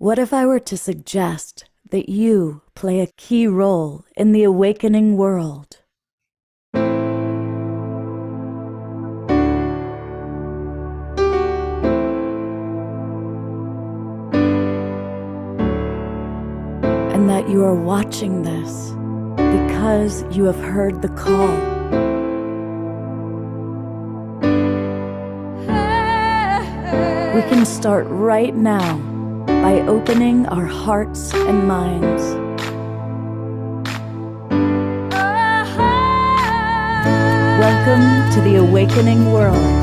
What if I were to suggest that you play a key role in the awakening world? And that you are watching this because you have heard the call. We can start right now by opening our hearts and minds. Welcome to the awakening world.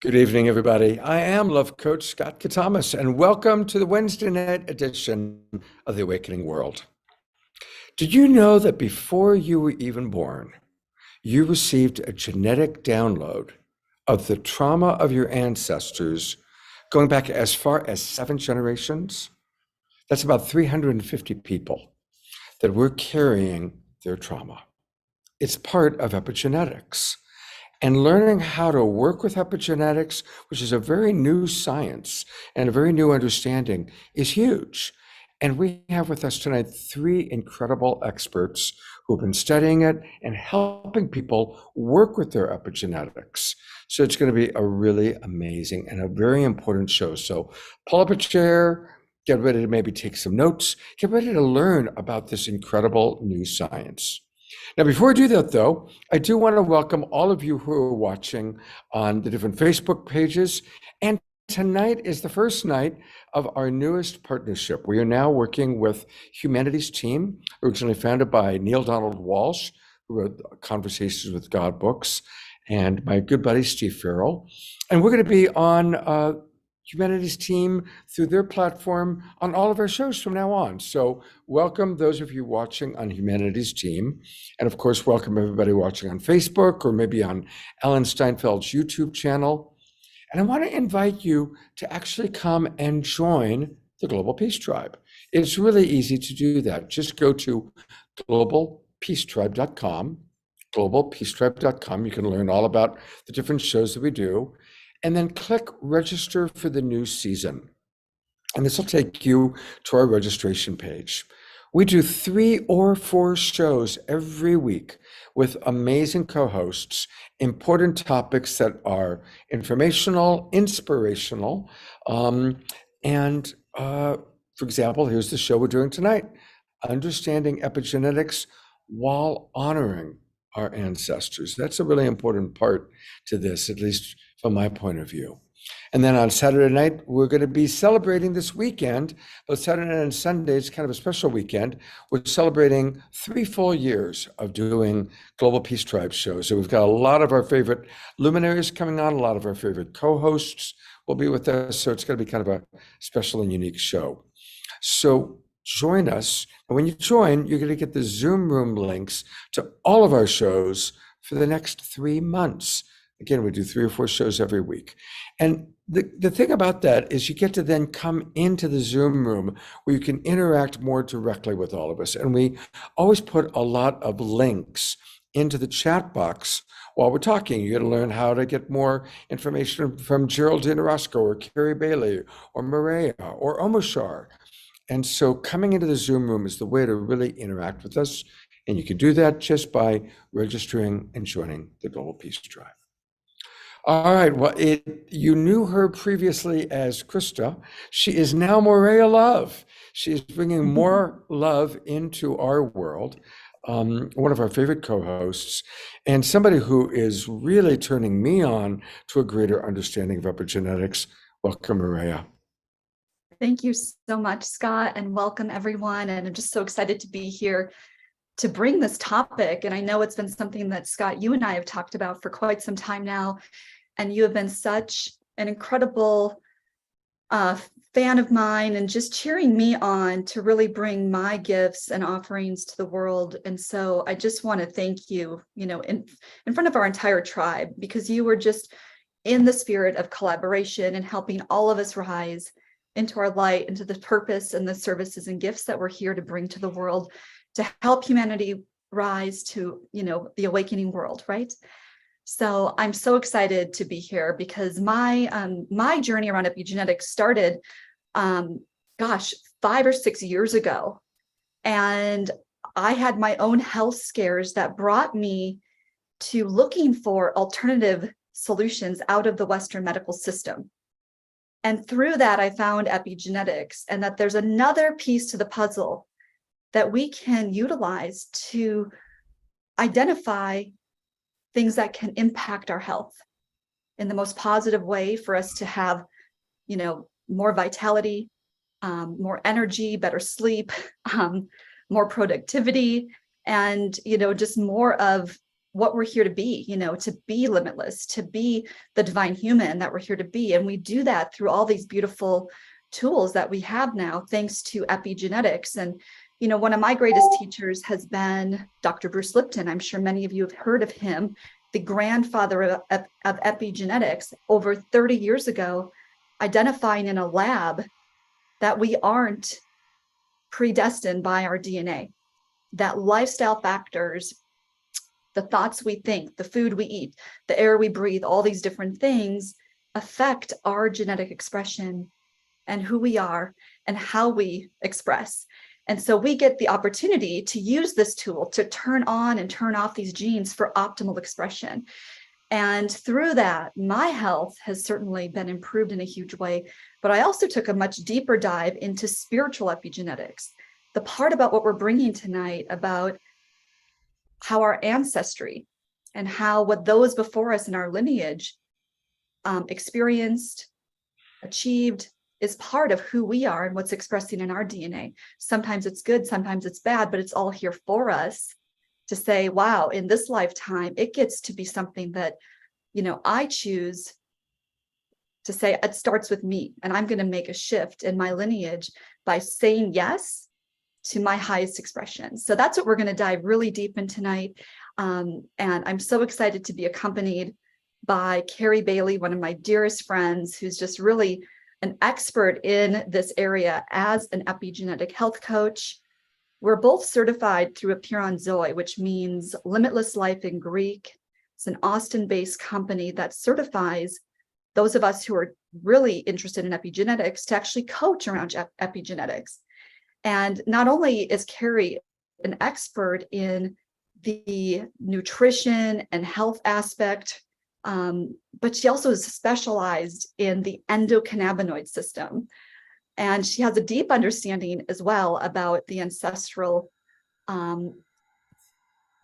Good evening, everybody. I am Love Coach Scott Katamas, and welcome to the Wednesday night edition of The Awakening World. Did you know that before you were even born, you received a genetic download of the trauma of your ancestors going back as far as 7 generations? That's about 350 people that were carrying their trauma. It's part of epigenetics. And learning how to work with epigenetics, which is a very new science and a very new understanding, is huge. And we have with us tonight 3 incredible experts who've been studying it and helping people work with their epigenetics. So it's going to be a really amazing and a very important show. So pull up a chair, get ready to maybe take some notes, get ready to learn about this incredible new science. Now, before I do that, though, I do want to welcome all of you who are watching on the different Facebook pages. And tonight is the first night of our newest partnership. We are now working with Humanities Team, originally founded by Neil Donald Walsh, who wrote Conversations with God books, and my good buddy, Steve Farrell. And we're going to be on Humanities Team through their platform on all of our shows from now on. So welcome those of you watching on Humanities Team. And of course, welcome everybody watching on Facebook or maybe on Ellen Steinfeld's YouTube channel. And I want to invite you to actually come and join the Global Peace Tribe. It's really easy to do that. Just go to globalpeacetribe.com, globalpeacetribe.com. You can learn all about the different shows that we do. And then click register for the new season. And this will take you to our registration page. We do 3 or 4 shows every week with amazing co-hosts, important topics that are informational, inspirational. For example, here's the show we're doing tonight, Understanding Epigenetics While Honoring Our Ancestors. That's a really important part to this, at least from my point of view. And then on Saturday night, we're going to be celebrating this weekend, but Saturday night and Sunday is kind of a special weekend. We're celebrating 3 full years of doing Global Peace Tribe shows. So we've got a lot of our favorite luminaries coming on, a lot of our favorite co-hosts will be with us. So it's going to be kind of a special and unique show. So join us. And when you join, you're going to get the Zoom room links to all of our shows for the next 3 months. Again, we do 3 or 4 shows every week. And the thing about that is you get to then come into the Zoom room where you can interact more directly with all of us. And we always put a lot of links into the chat box while we're talking. You're going to learn how to get more information from Geraldine Orozco or Carrie Bailey or Maria or Omoshar. And so coming into the Zoom room is the way to really interact with us. And you can do that just by registering and joining the Global Peace Tribe. All right. Well, you knew her previously as Krista. She is now Morea Love. She is bringing more love into our world. One of our favorite co-hosts, and somebody who is really turning me on to a greater understanding of epigenetics. Welcome, Morea. Thank you so much, Scott, and welcome everyone. And I'm just so excited to be here to bring this topic. And I know it's been something that, Scott, you and I have talked about for quite some time now. And you have been such an incredible fan of mine and just cheering me on to really bring my gifts and offerings to the world. And so I just want to thank you, in front of our entire tribe, because you were just in the spirit of collaboration and helping all of us rise into our light, into the purpose and the services and gifts that we're here to bring to the world to help humanity rise to, the awakening world, right? So I'm so excited to be here because my journey around epigenetics started, 5 or 6 years ago. And I had my own health scares that brought me to looking for alternative solutions out of the Western medical system. And through that, I found epigenetics, and that there's another piece to the puzzle that we can utilize to identify things that can impact our health in the most positive way for us to have, more vitality, more energy, better sleep, more productivity, and, just more of what we're here to be, to be limitless, to be the divine human that we're here to be. And we do that through all these beautiful tools that we have now, thanks to epigenetics. And, one of my greatest teachers has been Dr. Bruce Lipton. I'm sure many of you have heard of him, the grandfather of epigenetics, over 30 years ago, identifying in a lab that we aren't predestined by our DNA, that lifestyle factors, the thoughts we think, the food we eat, the air we breathe, all these different things affect our genetic expression and who we are and how we express. And so we get the opportunity to use this tool to turn on and turn off these genes for optimal expression. And through that, my health has certainly been improved in a huge way. But I also took a much deeper dive into spiritual epigenetics, the part about what we're bringing tonight about how our ancestry and how what those before us in our lineage experienced, achieved, is part of who we are and what's expressing in our DNA. Sometimes it's good, sometimes it's bad, but it's all here for us to say, wow, in this lifetime, it gets to be something that, I choose to say it starts with me, and I'm going to make a shift in my lineage by saying yes to my highest expression. So that's what we're going to dive really deep in tonight. And I'm so excited to be accompanied by Carrie Bailey, one of my dearest friends, who's just really an expert in this area as an epigenetic health coach. We're both certified through Epi Zoe, which means limitless life in Greek. It's an Austin-based company that certifies those of us who are really interested in epigenetics to actually coach around epigenetics. And not only is Carrie an expert in the nutrition and health aspect, but she also is specialized in the endocannabinoid system. And she has a deep understanding as well about the ancestral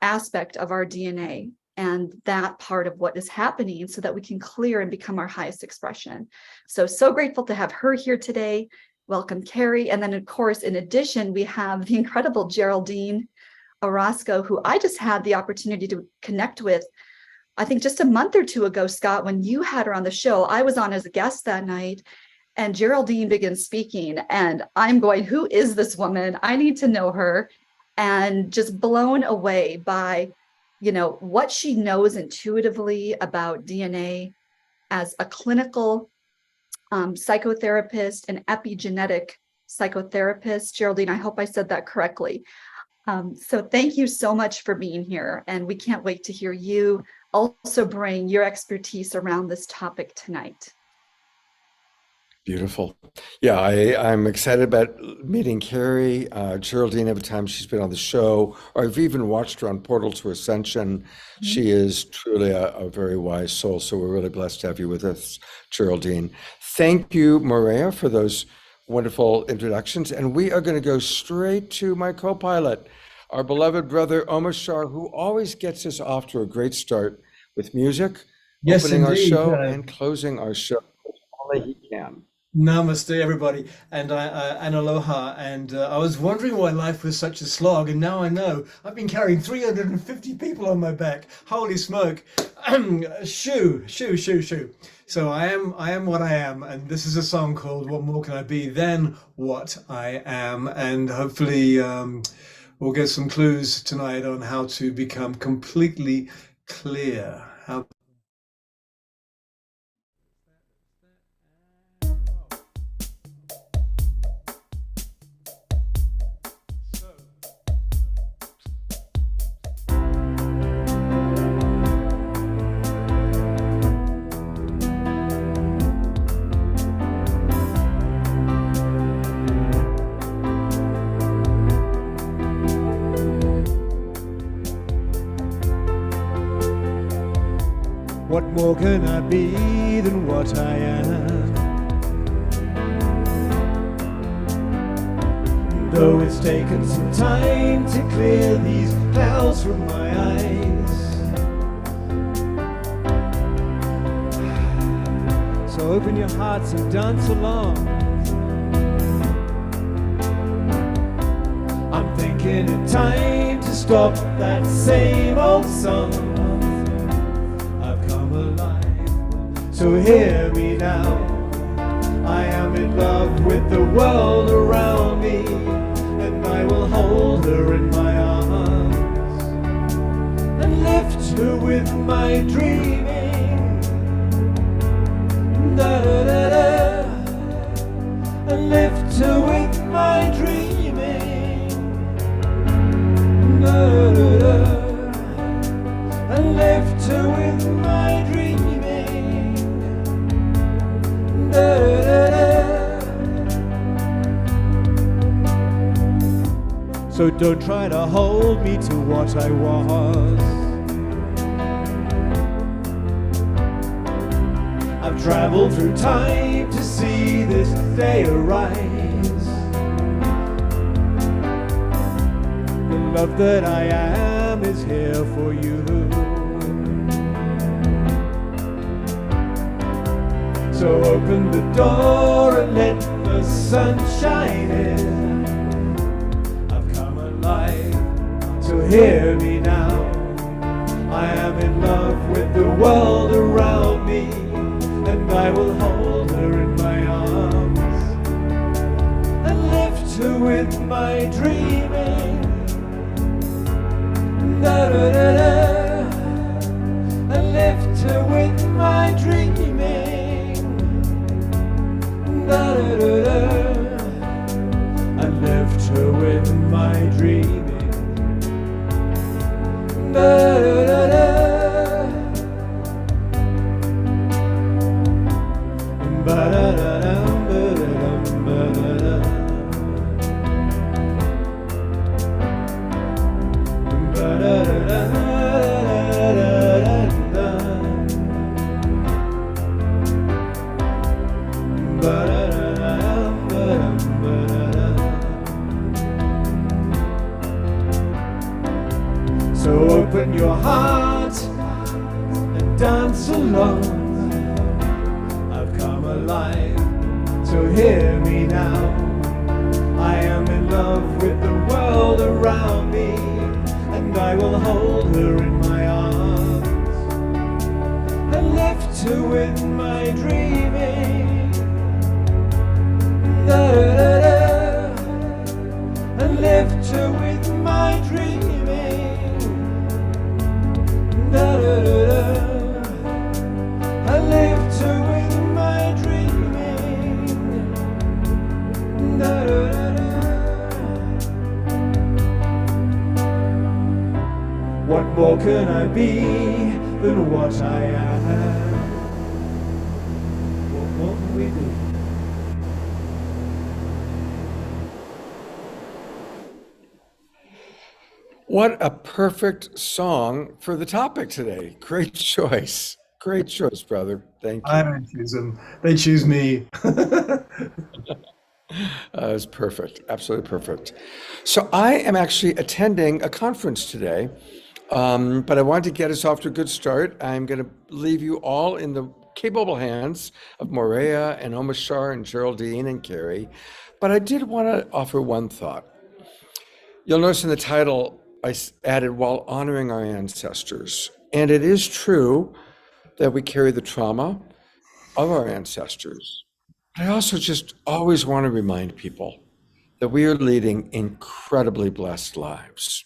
aspect of our DNA and that part of what is happening so that we can clear and become our highest expression. So grateful to have her here today. Welcome, Carrie. And then, of course, in addition, we have the incredible Geraldine Orozco, who I just had the opportunity to connect with, I think just a month or two ago, Scott, when you had her on the show. I was on as a guest that night, and Geraldine began speaking, and I'm going, who is this woman? I need to know her. And just blown away by, what she knows intuitively about DNA as a clinical psychotherapist, an epigenetic psychotherapist. Geraldine, I hope I said that correctly. So thank you so much for being here. And we can't wait to hear you also bring your expertise around this topic tonight. Beautiful. Yeah, I'm excited about meeting Carrie, Geraldine, every time she's been on the show, or I've even watched her on Portal to Ascension. Mhm. She is truly a very wise soul, so we're really blessed to have you with us, Geraldine. Thank you, Maria, for those wonderful introductions. And we are going to go straight to my co-pilot, our beloved brother, Omar Shah, who always gets us off to a great start with music, Yes, opening our indeed. show and closing our show as only he can. Namaste, everybody, and aloha. And I was wondering why life was such a slog, and now I know. I've been carrying 350 people on my back. Holy smoke! Shoo, shoo, shoo, shoo. So I am what I am, and this is a song called "What More Can I Be Than What I Am," and hopefully we'll get some clues tonight on how to become completely clear. How What more can I be than what I am? Though it's taken some time to clear these clouds from my eyes. So open your hearts and dance along. I'm thinking it's time to stop that same old song. So hear me now, I am in love with the world around me, and I will hold her in my arms, and lift her with my dreaming, da da da da, and lift her with my dreaming, da da da, and lift her with my dreaming. So don't try to hold me to what I was. I've traveled through time to see this day arise. The love that I am is here for you. So open the door and let the sun shine in. I've come alive, so hear me now. I am in love with the world around me, and I will hold her in my arms, and lift her with my dreaming, da da da da, and lift her with my dreaming. Da, da, da, da. I left her with my dreaming. Da, da, da, da. Ba, da, da, da, ba, da, da, ba, da, da. Ba, da, da, da, da, da, da, da. Ba, da. So open your heart and dance along. I've come alive, so hear me now. I am in love with the world around me, and I will hold her in my arms, and lift her with my dreaming, da, da, da, da. And lift her with my dreaming. Da, da, da, da. I lift her with my dreaming. Da, da, da, da. What more can I be than what I am? What more can we do? what a perfect song for the topic today. Great choice. Great choice, brother. Thank I you. don't choose them. They choose me. It's perfect. Absolutely perfect. So I am actually attending a conference today, but I wanted to get us off to a good start. I'm going to leave you all in the capable hands of Morea and Omashar and Geraldine and Carrie. But I did want to offer one thought. You'll notice in the title, I added while honoring our ancestors. And it is true that we carry the trauma of our ancestors. But I also just always want to remind people that we are leading incredibly blessed lives.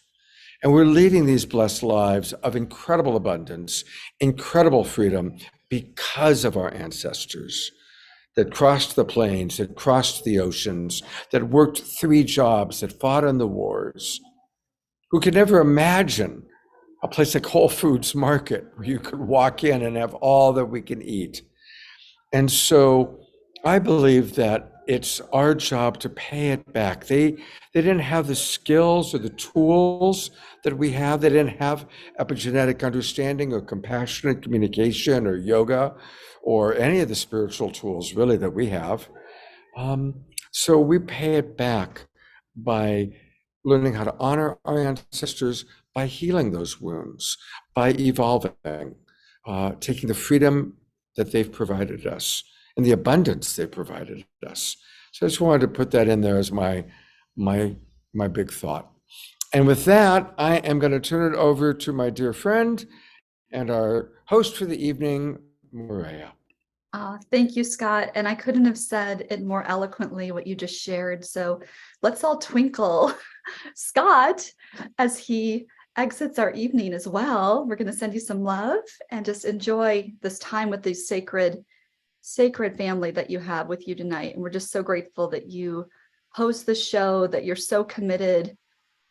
And we're leading these blessed lives of incredible abundance, incredible freedom because of our ancestors that crossed the plains, that crossed the oceans, that worked 3 jobs, that fought in the wars, who could never imagine a place like Whole Foods Market where you could walk in and have all that we can eat. And so I believe that it's our job to pay it back. They didn't have the skills or the tools that we have. They didn't have epigenetic understanding or compassionate communication or yoga or any of the spiritual tools really that we have. So we pay it back by learning how to honor our ancestors, by healing those wounds, by evolving, taking the freedom that they've provided us and the abundance they've provided us. So I just wanted to put that in there as my big thought. And with that, I am going to turn it over to my dear friend and our host for the evening, Maria. Thank you, Scott. And I couldn't have said it more eloquently what you just shared. So let's all twinkle Scott as he exits our evening as well. We're going to send you some love and just enjoy this time with the sacred family that you have with you tonight. And we're just so grateful that you host the show, that you're so committed.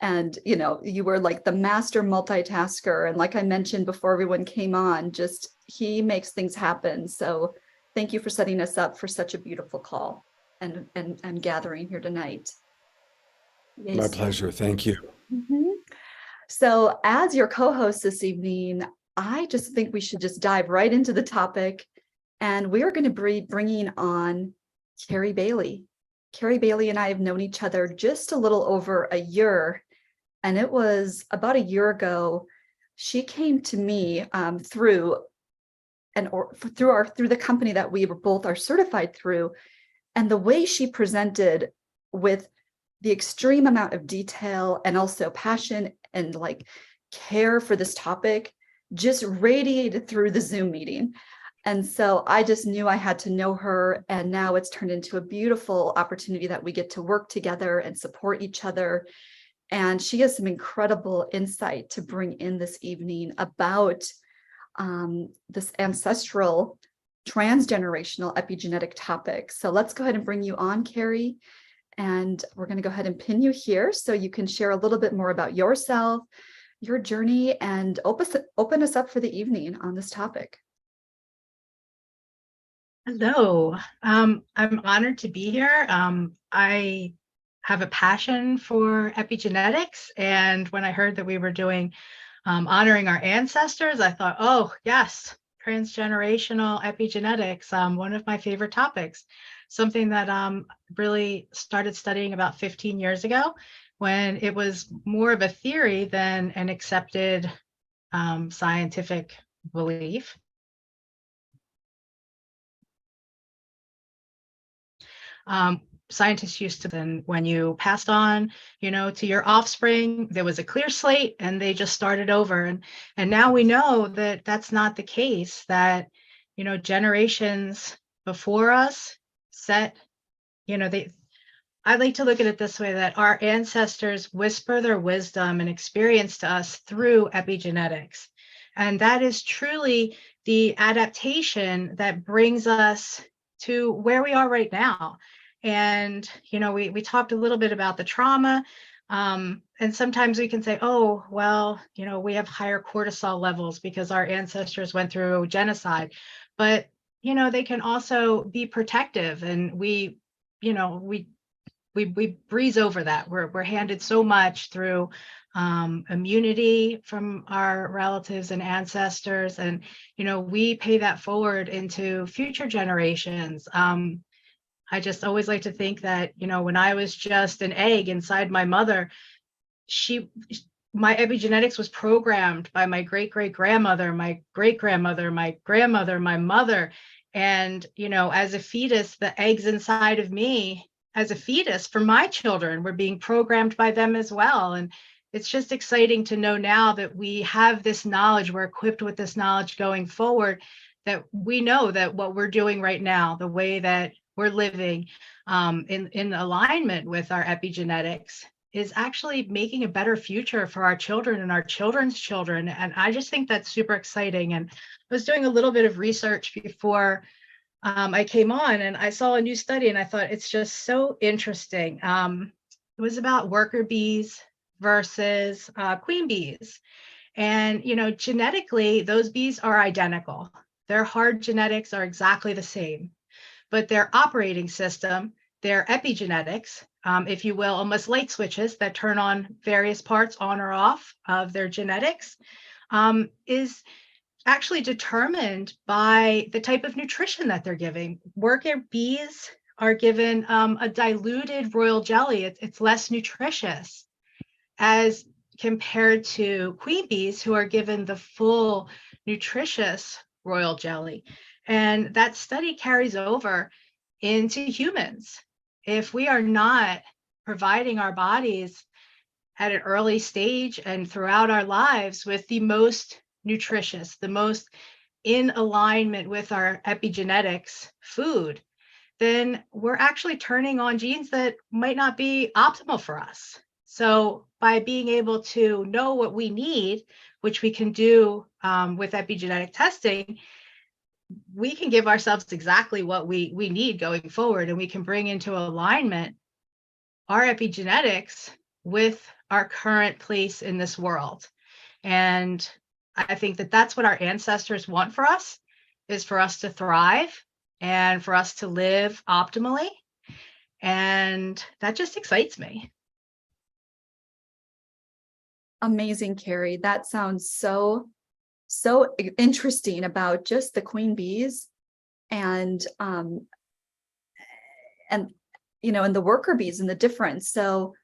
And, you know, you were like the master multitasker. And like I mentioned before everyone came on, just he makes things happen. So thank you for setting us up for such a beautiful call and gathering here tonight. Yes. My pleasure. Thank you. Mhm. So as your co-host this evening, I just think we should just dive right into the topic. And we are going to be bringing on Carrie Bailey. Carrie Bailey and I have known each other just a little over a year. And it was about a year ago, she came to me through the company that we were both are certified through. And the way she presented with the extreme amount of detail and also passion and like care for this topic just radiated through the Zoom meeting. And so I just knew I had to know her. And now it's turned into a beautiful opportunity that we get to work together and support each other. And she has some incredible insight to bring in this evening about this ancestral transgenerational epigenetic topic. So let's go ahead and bring you on, Carrie. And we're going to go ahead and pin you here so you can share a little bit more about yourself, your journey, and open us up for the evening on this topic. Hello, I'm honored to be here. I have a passion for epigenetics, and when I heard that we were doing honoring our ancestors, I thought, oh yes, transgenerational epigenetics, one of my favorite topics, something that really started studying about 15 years ago when it was more of a theory than an accepted scientific belief. Scientists used to then when you passed on, to your offspring, there was a clear slate and they just started over. And now we know that that's not the case, that, generations before us set, I like to look at it this way, that our ancestors whisper their wisdom and experience to us through epigenetics. And that is truly the adaptation that brings us to where we are right now. And, we talked a little bit about the trauma. And sometimes we can say, oh, well, we have higher cortisol levels because our ancestors went through genocide. But, they can also be protective. And we breeze over that. We're handed so much through immunity from our relatives and ancestors. And, we pay that forward into future generations. I just always like to think that, when I was just an egg inside my mother, my epigenetics was programmed by my great-great-grandmother, my great-grandmother, my grandmother, my mother. And, as a fetus, the eggs inside of me as a fetus for my children were being programmed by them as well. And it's just exciting to know now that we have this knowledge, we're equipped with this knowledge going forward, that we know that what we're doing right now, the way that we're living in alignment with our epigenetics, is actually making a better future for our children and our children's children. And I just think that's super exciting. And I was doing a little bit of research before I came on, and I saw a new study, and I thought it's just so interesting. It was about worker bees versus queen bees. And, genetically, those bees are identical. Their hard genetics are exactly the same, but their operating system, their epigenetics, if you will, almost light switches that turn on various parts on or off of their genetics, is actually determined by the type of nutrition that they're giving. Worker bees are given a diluted royal jelly. It's less nutritious as compared to queen bees, who are given the full nutritious royal jelly. And that study carries over into humans. If we are not providing our bodies at an early stage and throughout our lives with the most nutritious, the most in alignment with our epigenetics food, then we're actually turning on genes that might not be optimal for us. So by being able to know what we need, which we can do with epigenetic testing, we can give ourselves exactly what we need going forward, and we can bring into alignment our epigenetics with our current place in this world. And I think that that's what our ancestors want for us, is for us to thrive and for us to live optimally. And that just excites me. Amazing, Carrie. That sounds so interesting about just the queen bees and and and the worker bees and the difference. So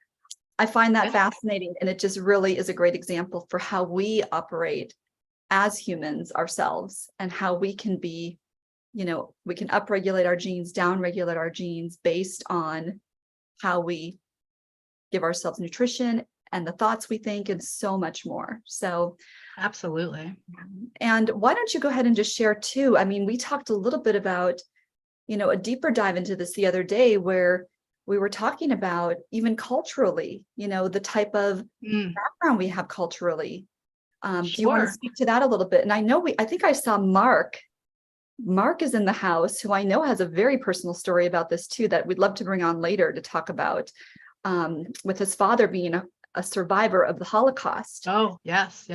I find that fascinating, and it just really is a great example for how we operate as humans ourselves, and how we can be, we can upregulate our genes, downregulate our genes based on how we give ourselves nutrition and the thoughts we think, and so much more. So absolutely. And why don't you go ahead and just share too? I mean, we talked a little bit about, a deeper dive into this the other day, where we were talking about even culturally, the type of background we have culturally. Do you want to speak to that a little bit? And I think I saw Mark is in the house, who I know has a very personal story about this too, that we'd love to bring on later to talk about, with his father being a survivor of the Holocaust. Oh, yes.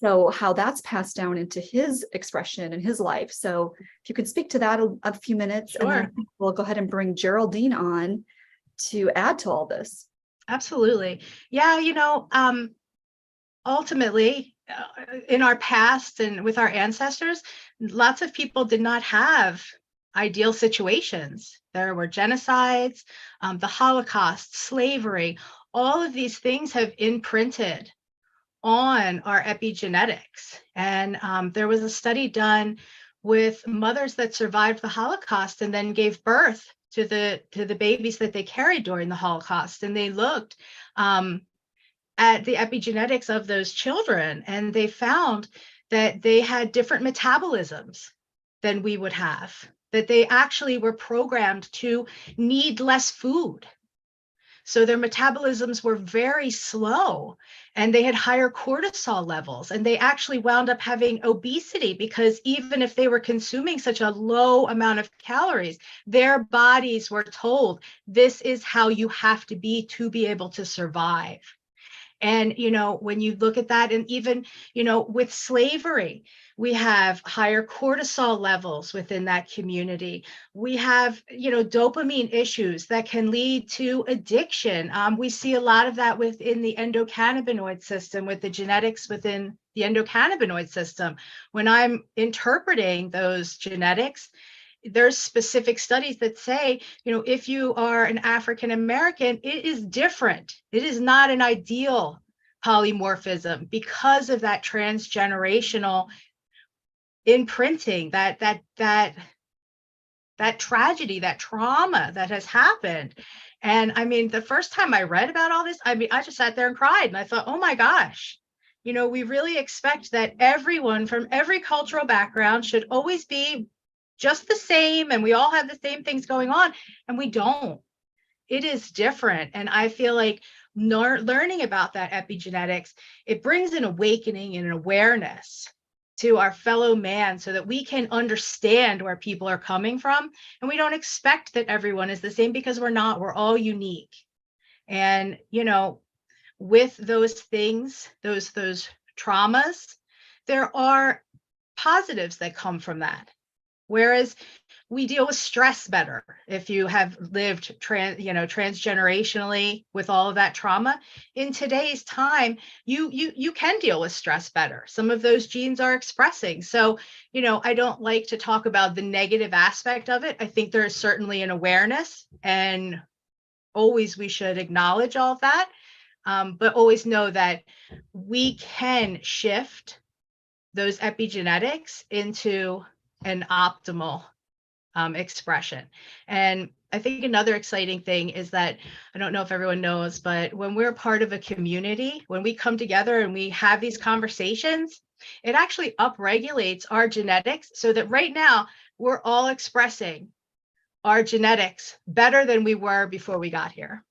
So how that's passed down into his expression in his life. So if you could speak to that a few minutes, and then we'll go ahead and bring Geraldine on to add to all this. Absolutely. Yeah, ultimately, in our past and with our ancestors, lots of people did not have ideal situations. There were genocides, the Holocaust, slavery. All of these things have imprinted on our epigenetics. And there was a study done with mothers that survived the Holocaust and then gave birth to the babies that they carried during the Holocaust. And they looked at the epigenetics of those children, and they found that they had different metabolisms than we would have, that they actually were programmed to need less food. So their metabolisms were very slow, and they had higher cortisol levels, and they actually wound up having obesity, because even if they were consuming such a low amount of calories, their bodies were told, this is how you have to be able to survive. And, when you look at that, and even, with slavery, We have higher cortisol levels within that community. We have, dopamine issues that can lead to addiction. We see a lot of that within the endocannabinoid system, with the genetics within the endocannabinoid system. When I'm interpreting those genetics, there's specific studies that say, if you are an African American, it is different. It is not an ideal polymorphism because of that transgenerational imprinting, that tragedy, that trauma that has happened. And I mean, the first time I read about all this, I mean, I just sat there and cried, and I thought, oh my gosh, we really expect that everyone from every cultural background should always be just the same, and we all have the same things going on, and we don't. It is different. And I feel like learning about that epigenetics, it brings an awakening and an awareness to our fellow man, so that we can understand where people are coming from. And we don't expect that everyone is the same, because we're not. We're all unique. And, with those things, those traumas, there are positives that come from that. Whereas we deal with stress better if you have lived transgenerationally with all of that trauma. In today's time, you can deal with stress better. Some of those genes are expressing. So, I don't like to talk about the negative aspect of it. I think there is certainly an awareness, and always we should acknowledge all of that. But always know that we can shift those epigenetics into an optimal expression. And I think another exciting thing is that, I don't know if everyone knows, but when we're part of a community, when we come together and we have these conversations, it actually upregulates our genetics, so that right now we're all expressing our genetics better than we were before we got here.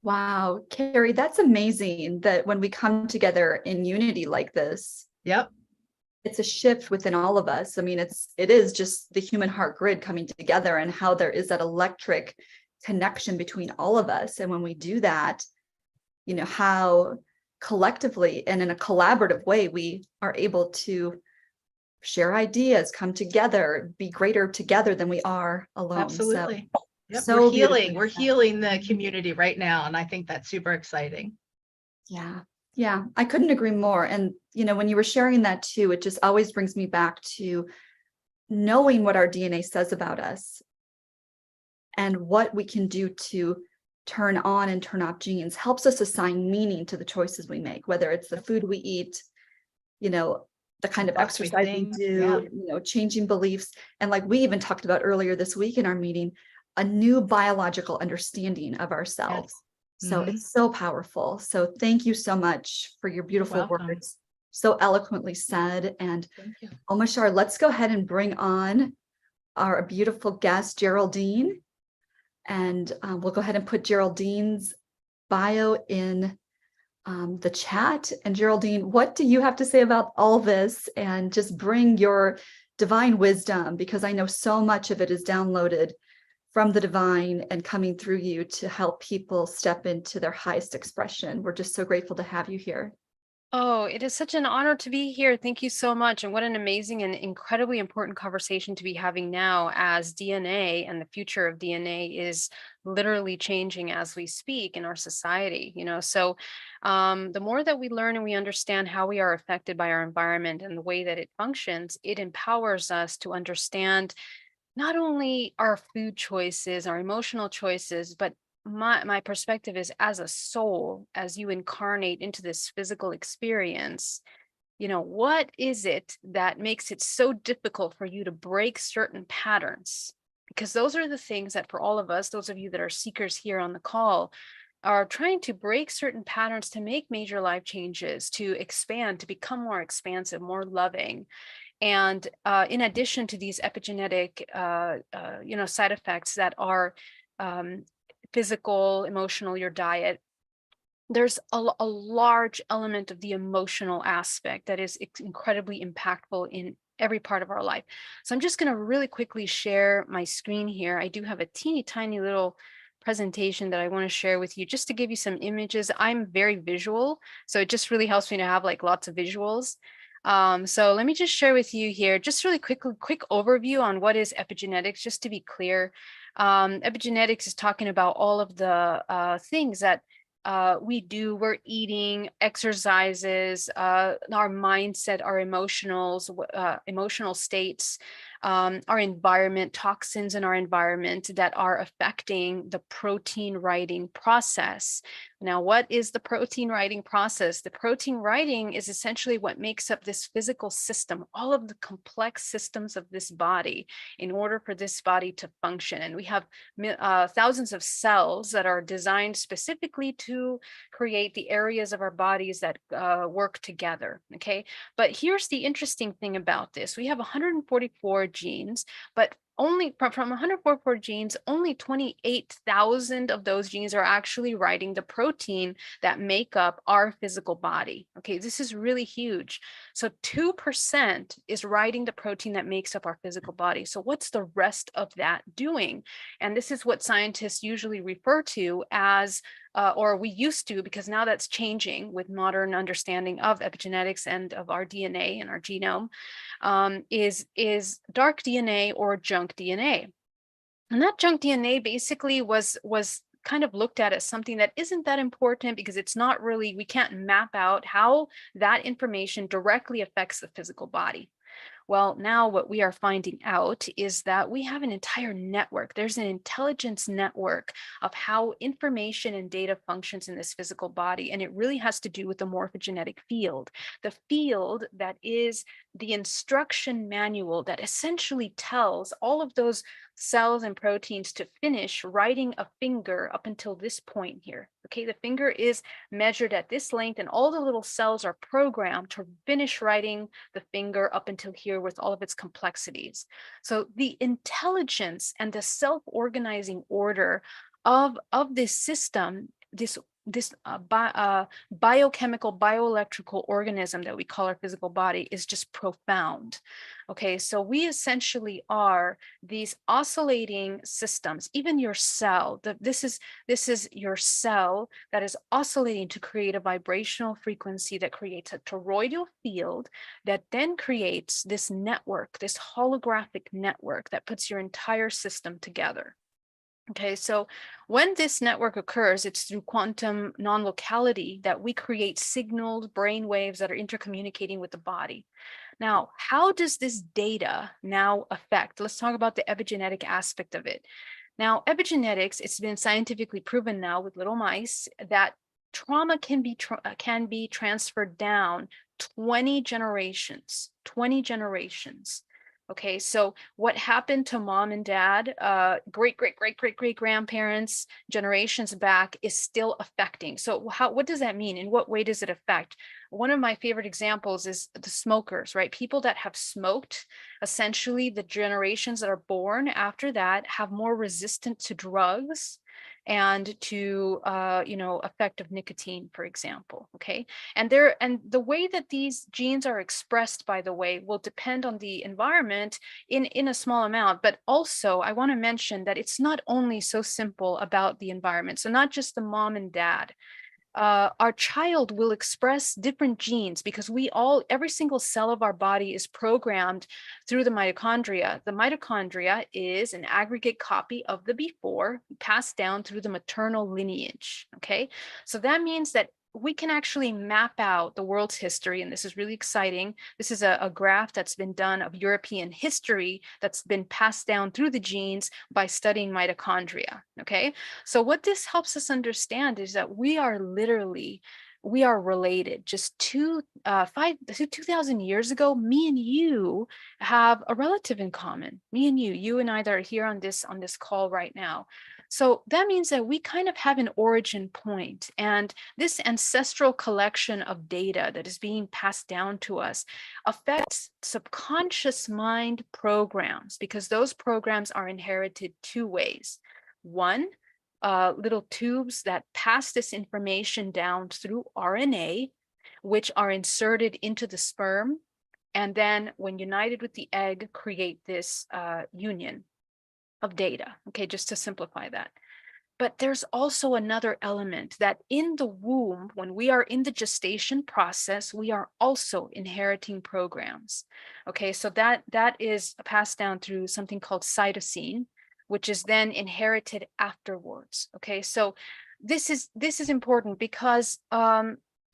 Wow, Carrie, that's amazing that when we come together in unity like this, Yep. it's a shift within all of us. I mean, it is just the human heart grid coming together, and how there is that electric connection between all of us. And when we do that, how collectively and in a collaborative way, we are able to share ideas, come together, be greater together than we are alone. Absolutely. So, Yep. so We're healing the community right now. And I think that's super exciting. Yeah. Yeah, I couldn't agree more. And, when you were sharing that too, it just always brings me back to knowing what our DNA says about us and what we can do to turn on and turn off genes helps us assign meaning to the choices we make, whether it's the food we eat, the kind of exercise we do, changing beliefs. And like we even talked about earlier this week in our meeting, a new biological understanding of ourselves. Yes. So it's so powerful. So thank you so much for your beautiful words, so eloquently said. And Thank you. Omashar, let's go ahead and bring on our beautiful guest, Geraldine. And we'll go ahead and put Geraldine's bio in the chat. And Geraldine, what do you have to say about all this? And just bring your divine wisdom, because I know so much of it is downloaded from the divine and coming through you to help people step into their highest expression. We're just so grateful to have you here. Oh, it is such an honor to be here. Thank you so much. And what an amazing and incredibly important conversation to be having now, as DNA and the future of DNA is literally changing as we speak in our society. So the more that we learn and we understand how we are affected by our environment and the way that it functions, it empowers us to understand not only our food choices, our emotional choices, but my perspective is, as a soul, as you incarnate into this physical experience, what is it that makes it so difficult for you to break certain patterns? Because those are the things that, for all of us, those of you that are seekers here on the call, are trying to break certain patterns to make major life changes, to expand, to become more expansive, more loving. And in addition to these epigenetic, side effects that are physical, emotional, your diet, there's a large element of the emotional aspect that is incredibly impactful in every part of our life. So I'm just going to really quickly share my screen here. I do have a teeny tiny little presentation that I want to share with you, just to give you some images. I'm very visual, so it just really helps me to have like lots of visuals. So let me just share with you here, just really quick overview on what is epigenetics, just to be clear. Epigenetics is talking about all of the things that we do. We're eating, exercises, our mindset, our emotional states, our environment, toxins in our environment that are affecting the protein writing process. Now, what is the protein writing process? The protein writing is essentially what makes up this physical system, all of the complex systems of this body, in order for this body to function. And we have thousands of cells that are designed specifically to create the areas of our bodies that work together, okay? But here's the interesting thing about this. We have 144 genes, but only from 144 genes, only 28,000 of those genes are actually writing the protein that make up our physical body. Okay, this is really huge. So 2% is writing the protein that makes up our physical body. So what's the rest of that doing? And this is what scientists usually refer to as or we used to, because now that's changing with modern understanding of epigenetics and of our DNA and our genome, is dark DNA or junk DNA. And that junk DNA basically was kind of looked at as something that isn't that important, because it's not really, we can't map out how that information directly affects the physical body. Well, now what we are finding out is that we have an entire network. There's an intelligence network of how information and data functions in this physical body. And it really has to do with the morphogenetic field, the field that is the instruction manual that essentially tells all of those cells and proteins to finish writing a finger up until this point here. Okay, the finger is measured at this length, and all the little cells are programmed to finish writing the finger up until here with all of its complexities. So the intelligence and the self-organizing order of this system, this biochemical, bioelectrical organism that we call our physical body, is just profound. Okay, so we essentially are these oscillating systems. Even your cell, this is your cell that is oscillating to create a vibrational frequency that creates a toroidal field that then creates this network, this holographic network that puts your entire system together. Okay, so when this network occurs, it's through quantum non-locality that we create signaled brain waves that are intercommunicating with the body. Now, how does this data now affect? Let's talk about the epigenetic aspect of it. Now, epigenetics, it's been scientifically proven now with little mice that trauma can be transferred down 20 generations. Okay, so what happened to mom and dad, great grandparents, generations back, is still affecting. So what does that mean? In what way does it affect? One of my favorite examples is the smokers, right? People that have smoked, essentially the generations that are born after that have more resistant to drugs and to effect of nicotine, for example. Okay, and the way that these genes are expressed, by the way, will depend on the environment in a small amount. But also I want to mention that it's not only so simple about the environment. So not just the mom and dad. Our child will express different genes, because every single cell of our body is programmed through the mitochondria. The mitochondria is an aggregate copy of the before, passed down through the maternal lineage. Okay, so that means that we can actually map out the world's history, and this is really exciting. This is a graph that's been done of European history that's been passed down through the genes by studying mitochondria. Okay, so what this helps us understand is that we are related. Just 2,000 years ago, me and you have a relative in common. Me and you and I that are here on this call right now. So that means that we kind of have an origin point, and this ancestral collection of data that is being passed down to us affects subconscious mind programs, because those programs are inherited two ways. One, little tubes that pass this information down through RNA, which are inserted into the sperm, and then when united with the egg, create this union of data. Okay, just to simplify that. But there's also another element that in the womb, when we are in the gestation process, we are also inheriting programs. Okay, so that is passed down through something called cytosine, which is then inherited afterwards. Okay, so this is important because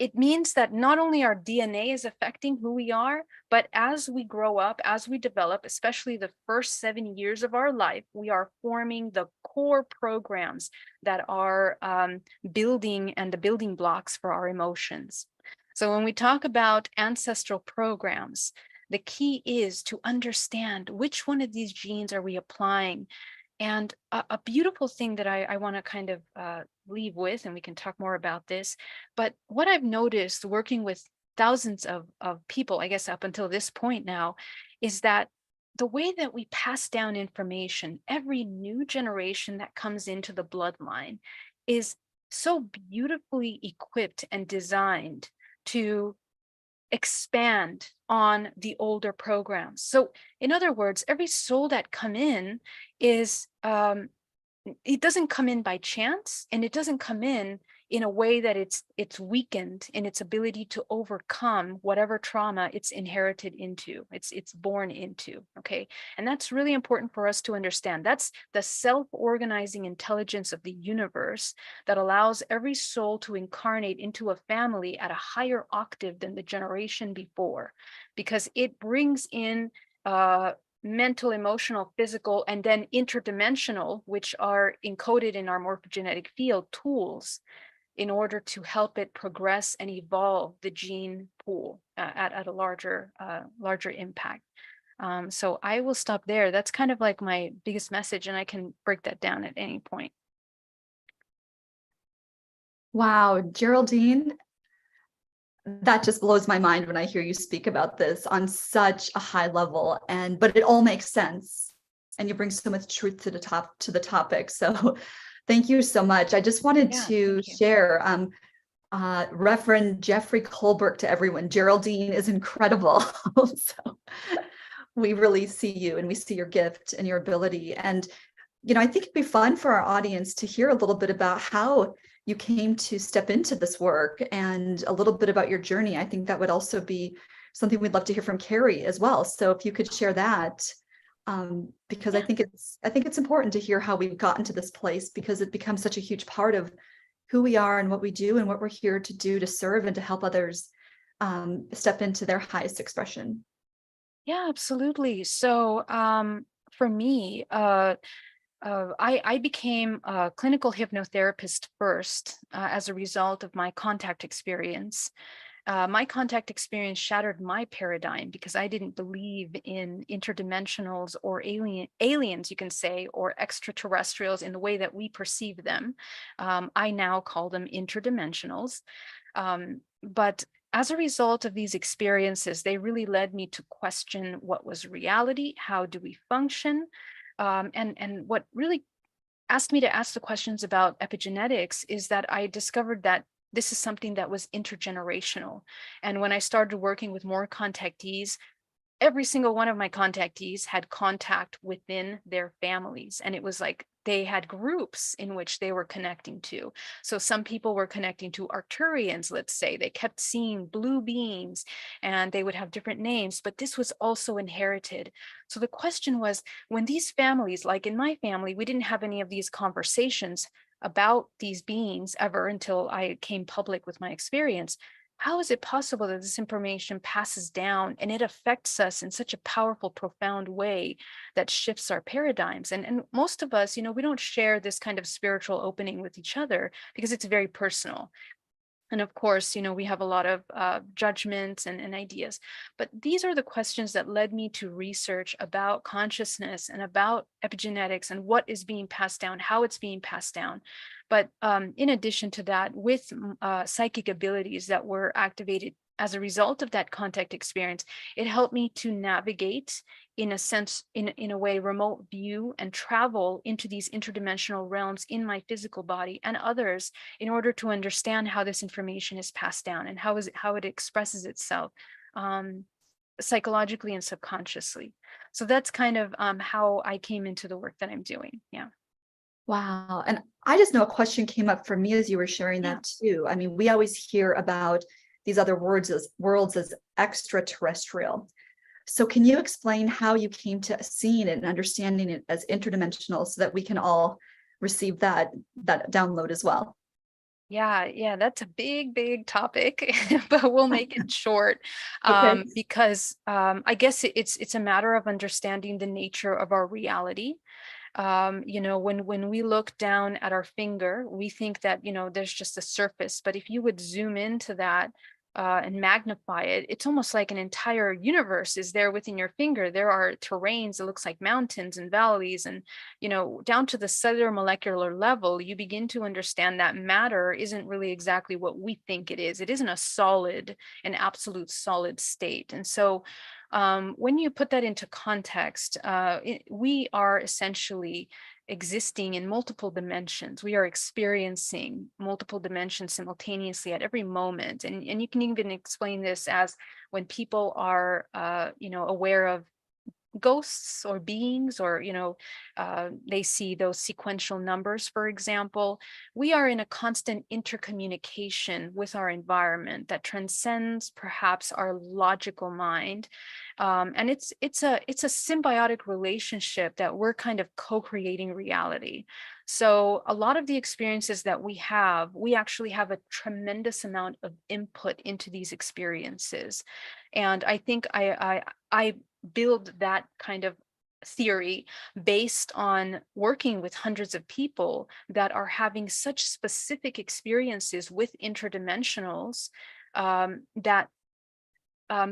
it means that not only our DNA is affecting who we are, but as we grow up, as we develop, especially the first 7 years of our life, we are forming the core programs that are building and the building blocks for our emotions. So when we talk about ancestral programs, the key is to understand which one of these genes are we applying. And a beautiful thing that I want to kind of leave with, and we can talk more about this, but what I've noticed working with thousands of people, I guess up until this point now, is that the way that we pass down information, every new generation that comes into the bloodline is so beautifully equipped and designed to expand on the older programs. So in other words, every soul that come in is it doesn't come in by chance, and it doesn't come in a way that it's weakened in its ability to overcome whatever trauma it's inherited into, it's born into. Okay, and that's really important for us to understand. That's the self-organizing intelligence of the universe that allows every soul to incarnate into a family at a higher octave than the generation before, because it brings in mental, emotional, physical, and then interdimensional, which are encoded in our morphogenetic field tools in order to help it progress and evolve the gene pool at a larger impact. So I will stop there. That's kind of like my biggest message, and I can break that down at any point. Wow, Geraldine, that just blows my mind when I hear you speak about this on such a high level, but it all makes sense, and you bring so much truth to the topic. So thank you so much. I just wanted to share Reverend Jeffrey Colbert to everyone. Geraldine is incredible. So we really see you, and we see your gift and your ability. And I think it'd be fun for our audience to hear a little bit about how you came to step into this work and a little bit about your journey. I think that would also be something we'd love to hear from Carrie as well. So if you could share that, because I think it's important to hear how we've gotten to this place, because it becomes such a huge part of who we are and what we do and what we're here to do, to serve and to help others step into their highest expression. Yeah, absolutely. So for me, I became a clinical hypnotherapist first as a result of my contact experience. My contact experience shattered my paradigm because I didn't believe in interdimensionals or aliens, you can say, or extraterrestrials in the way that we perceive them. I now call them interdimensionals. But as a result of these experiences, they really led me to question what was reality, how do we function, and what really asked me to ask the questions about epigenetics is that I discovered that this is something that was intergenerational. And when I started working with more contactees, every single one of my contactees had contact within their families. And it was like they had groups in which they were connecting to. So some people were connecting to Arcturians, let's say. They kept seeing blue beings and they would have different names, but this was also inherited. So the question was, when these families, like in my family, we didn't have any of these conversations about these beings ever until I came public with my experience. How is it possible that this information passes down and it affects us in such a powerful, profound way that shifts our paradigms? And most of us, we don't share this kind of spiritual opening with each other because it's very personal. And of course, we have a lot of judgments and ideas. But these are the questions that led me to research about consciousness and about epigenetics and what is being passed down, how it's being passed down. But in addition to that, with psychic abilities that were activated as a result of that contact experience, it helped me to navigate, in a sense, in a way, remote view and travel into these interdimensional realms in my physical body and others in order to understand how this information is passed down and how it expresses itself psychologically and subconsciously. So that's kind of how I came into the work that I'm doing. Yeah. Wow. And I just know a question came up for me as you were sharing Yeah. that too. I mean, we always hear about these other worlds as extraterrestrial. So can you explain how you came to seeing it and understanding it as interdimensional so that we can all receive that download as well? Yeah, that's a big topic, but we'll make it short, Okay. because I guess it's a matter of understanding the nature of our reality. You know, when we look down at our finger, we think that, you know, there's just a surface, but if you would zoom into that and magnify it, it's almost like an entire universe is there within your finger. There are terrains, it looks like mountains and valleys, and, you know, down to the cellular molecular level, you begin to understand that matter isn't really exactly what we think it is. It isn't a solid, an absolute solid state. And so when you put that into context, we are essentially existing in multiple dimensions. We are experiencing multiple dimensions simultaneously at every moment. And you can even explain this as when people are, you know, aware of ghosts or beings, or, you know, they see those sequential numbers, for example. We are in a constant intercommunication with our environment that transcends perhaps our logical mind. And it's a symbiotic relationship that we're kind of co-creating reality. So a lot of the experiences that we actually have a tremendous amount of input into these experiences. And I think I build that kind of theory based on working with hundreds of people that are having such specific experiences with interdimensionals, that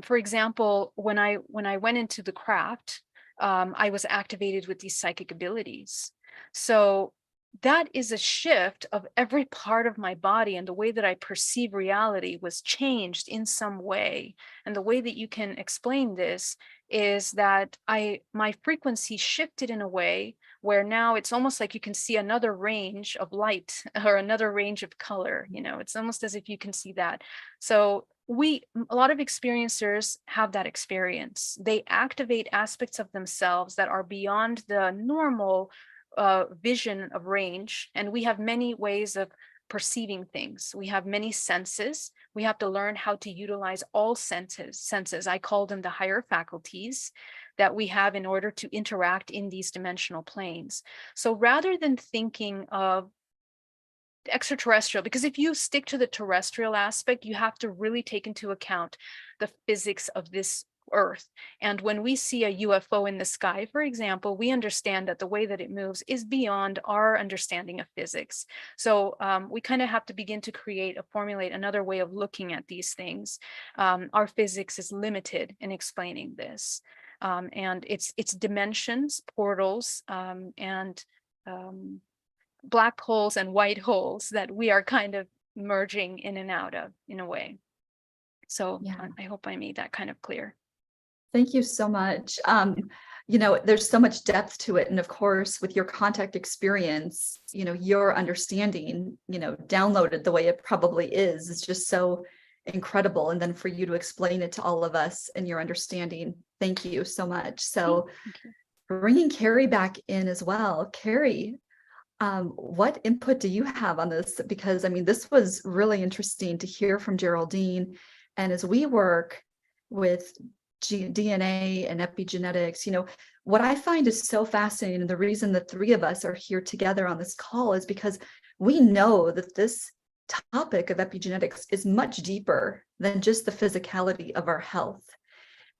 for example, when I went into the craft, I was activated with these psychic abilities. So that is a shift of every part of my body, and the way that I perceive reality was changed in some way. And the way that you can explain this is that my frequency shifted in a way where now it's almost like you can see another range of light or another range of color. You know, it's almost as if you can see that. So a lot of experiencers have that experience. They activate aspects of themselves that are beyond the normal vision of range. And we have many ways of perceiving things. We have many senses. We have to learn how to utilize all senses. I call them the higher faculties that we have in order to interact in these dimensional planes. So rather than thinking of extraterrestrial, because if you stick to the terrestrial aspect, you have to really take into account the physics of this Earth. And when we see a UFO in the sky, for example, we understand that the way that it moves is beyond our understanding of physics. So we kind of have to begin to formulate another way of looking at these things. Our physics is limited in explaining this. And it's dimensions, portals, and black holes and white holes that we are kind of merging in and out of, in a way. So Yeah. I hope I made that kind of clear. Thank you so much. You know, there's so much depth to it. And of course, with your contact experience, you know, your understanding, you know, downloaded the way it probably is just so incredible. And then for you to explain it to all of us and your understanding, thank you so much. So Thank you. bringing Carrie back in as well. Carrie, what input do you have on this? Because I mean, this was really interesting to hear from Geraldine. And as we work with DNA and epigenetics, you know, what I find is so fascinating, and the reason the three of us are here together on this call is because we know that this topic of epigenetics is much deeper than just the physicality of our health.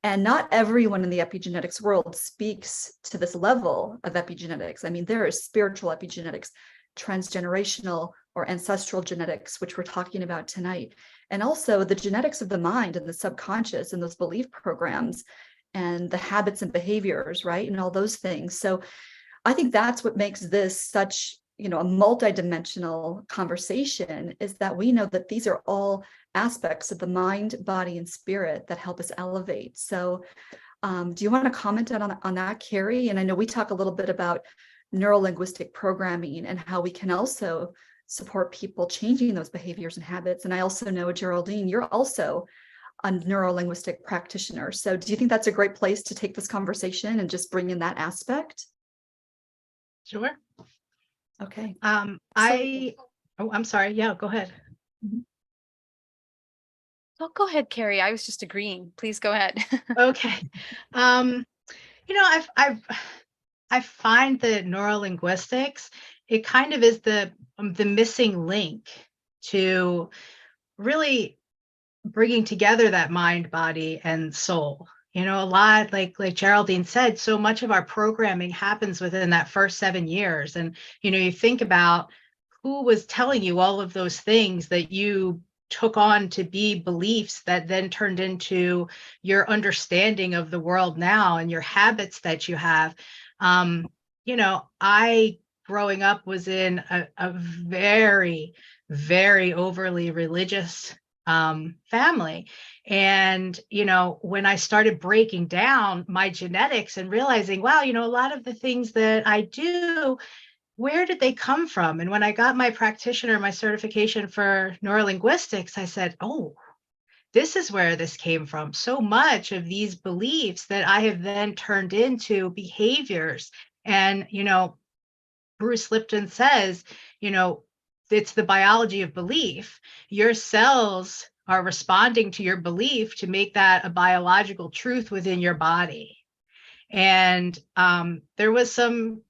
And not everyone in the epigenetics world speaks to this level of epigenetics. I mean, there is spiritual epigenetics, transgenerational or ancestral genetics, which we're talking about tonight, and also the genetics of the mind and the subconscious and those belief programs and the habits and behaviors, right? And all those things. So I think that's what makes this such, you know, a multidimensional conversation, is that we know that these are all aspects of the mind, body, and spirit that help us elevate. So do you want to comment on that, Carrie? And I know we talk a little bit about neuro-linguistic programming and how we can also support people changing those behaviors and habits. And I also know, Geraldine, you're also a neuro-linguistic practitioner. So do you think that's a great place to take this conversation and just bring in that aspect? Sure. Okay. Oh, I'm sorry. Yeah, go ahead. Oh, go ahead, Carrie. I was just agreeing. Please go ahead. Okay. You know, I find that neurolinguistics, it kind of is the missing link to really bringing together that mind, body, and soul. You know, a lot like Geraldine said, so much of our programming happens within that first 7 years. And, you know, you think about who was telling you all of those things that you took on to be beliefs that then turned into your understanding of the world now and your habits that you have. You know, I growing up was in a very, very overly religious family. And, you know, when I started breaking down my genetics and realizing, wow, you know, a lot of the things that I do, where did they come from? And when I got my practitioner, my certification for neurolinguistics, I said, oh, this is where this came from. So much of these beliefs that I have then turned into behaviors. And, you know, Bruce Lipton says, you know, it's the biology of belief. Your cells are responding to your belief to make that a biological truth within your body. And there was some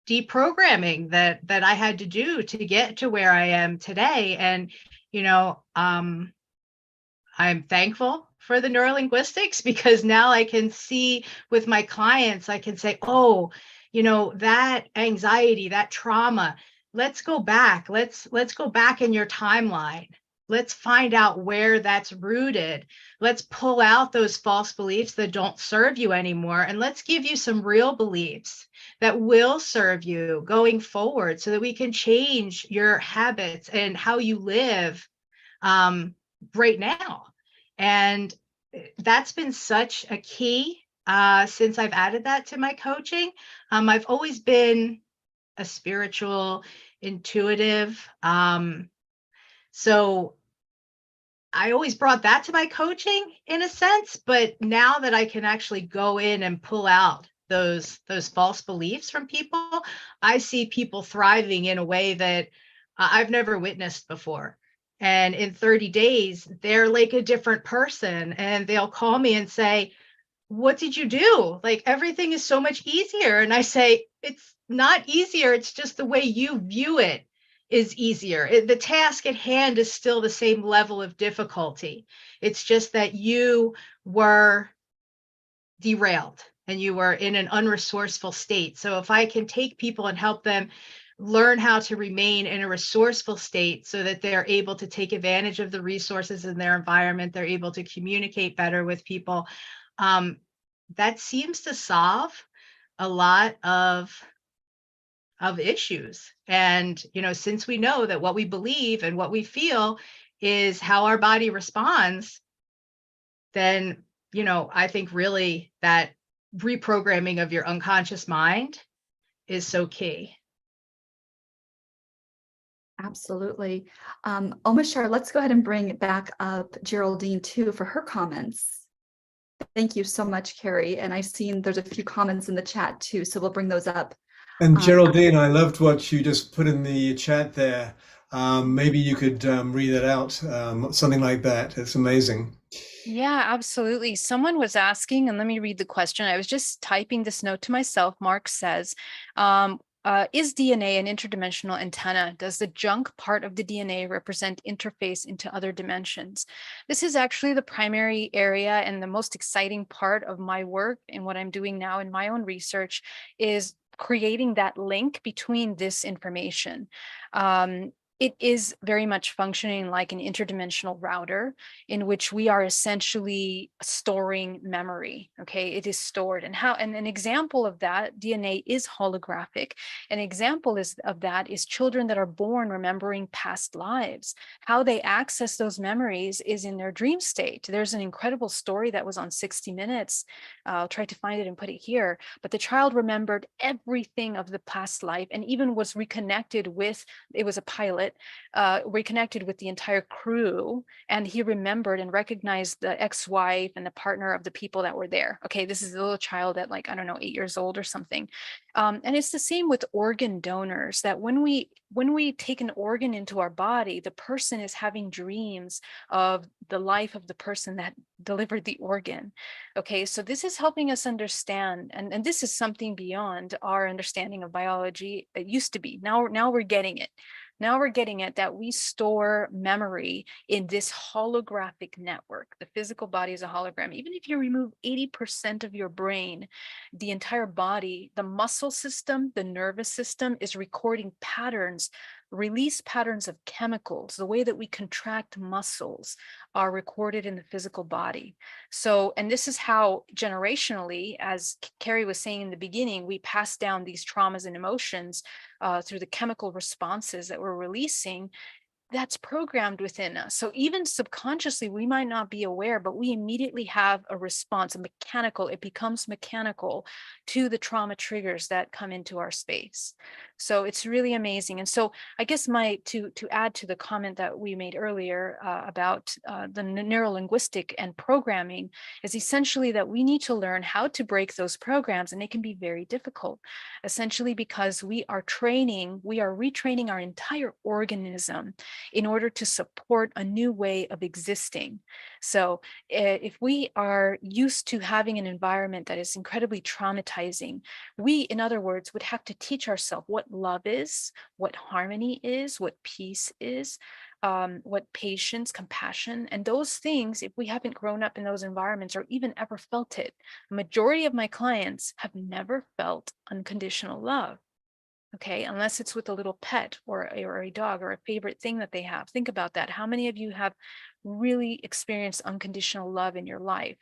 deprogramming that I had to do to get to where I am today. And, you know, I'm thankful for the neurolinguistics because now I can see with my clients, I can say, oh, you know, that anxiety, that trauma, let's go back. Let's go back in your timeline. Let's find out where that's rooted. Let's pull out those false beliefs that don't serve you anymore. And let's give you some real beliefs that will serve you going forward so that we can change your habits and how you live right now. And that's been such a key since I've added that to my coaching. I've always been a spiritual, intuitive. So I always brought that to my coaching in a sense, but now that I can actually go in and pull out those false beliefs from people, I see people thriving in a way that I've never witnessed before. And in 30 days, they're like a different person and they'll call me and say, what did you do? Like everything is so much easier. And I say, it's not easier. It's just the way you view it is easier. The task at hand is still the same level of difficulty. It's just that you were derailed and you were in an unresourceful state. So if I can take people and help them learn how to remain in a resourceful state so that they're able to take advantage of the resources in their environment, they're able to communicate better with people, that seems to solve a lot of issues. And, you know, since we know that what we believe and what we feel is how our body responds, then, you know, I think really that reprogramming of your unconscious mind is so key. Absolutely. Omashar, let's go ahead and bring back up Geraldine too for her comments. Thank you so much, Carrie. And I've seen there's a few comments in the chat too, so we'll bring those up. And Geraldine, I loved what you just put in the chat there. Maybe you could read that out, something like that. It's amazing. Yeah, absolutely. Someone was asking, and let me read the question. I was just typing this note to myself. Mark says, is DNA an interdimensional antenna? Does the junk part of the DNA represent interface into other dimensions? This is actually the primary area and the most exciting part of my work and what I'm doing now in my own research is creating that link between this information. It is very much functioning like an interdimensional router in which we are essentially storing memory. Okay, it is stored. And an example of that, DNA is holographic. An example of that is children that are born remembering past lives. How they access those memories is in their dream state. There's an incredible story that was on 60 Minutes. I'll try to find it and put it here. But the child remembered everything of the past life and even was reconnected with, it was a pilot, but reconnected with the entire crew, and he remembered and recognized the ex-wife and the partner of the people that were there. Okay, this is a little child at like, I don't know, 8 years old or something. And it's the same with organ donors, that when we take an organ into our body, the person is having dreams of the life of the person that delivered the organ. Okay, so this is helping us understand, and this is something beyond our understanding of biology. It used to be. Now we're getting it. Now we're getting it, that we store memory in this holographic network. The physical body is a hologram. Even if you remove 80% of your brain, the entire body, the muscle system, the nervous system is recording patterns, release patterns of chemicals. The way that we contract muscles are recorded in the physical body. So, and this is how generationally, as Carrie was saying in the beginning, we pass down these traumas and emotions through the chemical responses that we're releasing. That's programmed within us. So even subconsciously, we might not be aware, but we immediately have a response, it becomes mechanical to the trauma triggers that come into our space. So it's really amazing. And so I guess to add to the comment that we made earlier about the neurolinguistic and programming is essentially that we need to learn how to break those programs, and it can be very difficult, essentially because we are retraining our entire organism in order to support a new way of existing. So if we are used to having an environment that is incredibly traumatizing, we, in other words, would have to teach ourselves what love is, what harmony is, what peace is, what patience, compassion, and those things, if we haven't grown up in those environments or even ever felt it. The majority of my clients have never felt unconditional love. Okay, unless it's with a little pet or a dog or a favorite thing that they have. Think about that. How many of you have really experienced unconditional love in your life?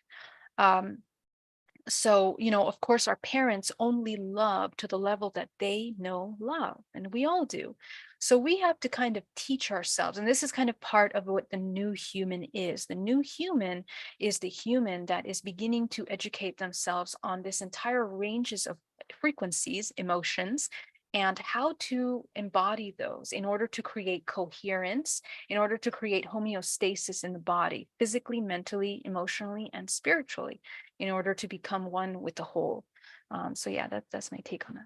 So, of course, our parents only love to the level that they know love, and we all do. So we have to kind of teach ourselves, and this is kind of part of what the new human is. The new human is the human that is beginning to educate themselves on this entire ranges of frequencies, emotions, and how to embody those in order to create coherence, in order to create homeostasis in the body, physically, mentally, emotionally, and spiritually, in order to become one with the whole. So yeah, that's my take on that.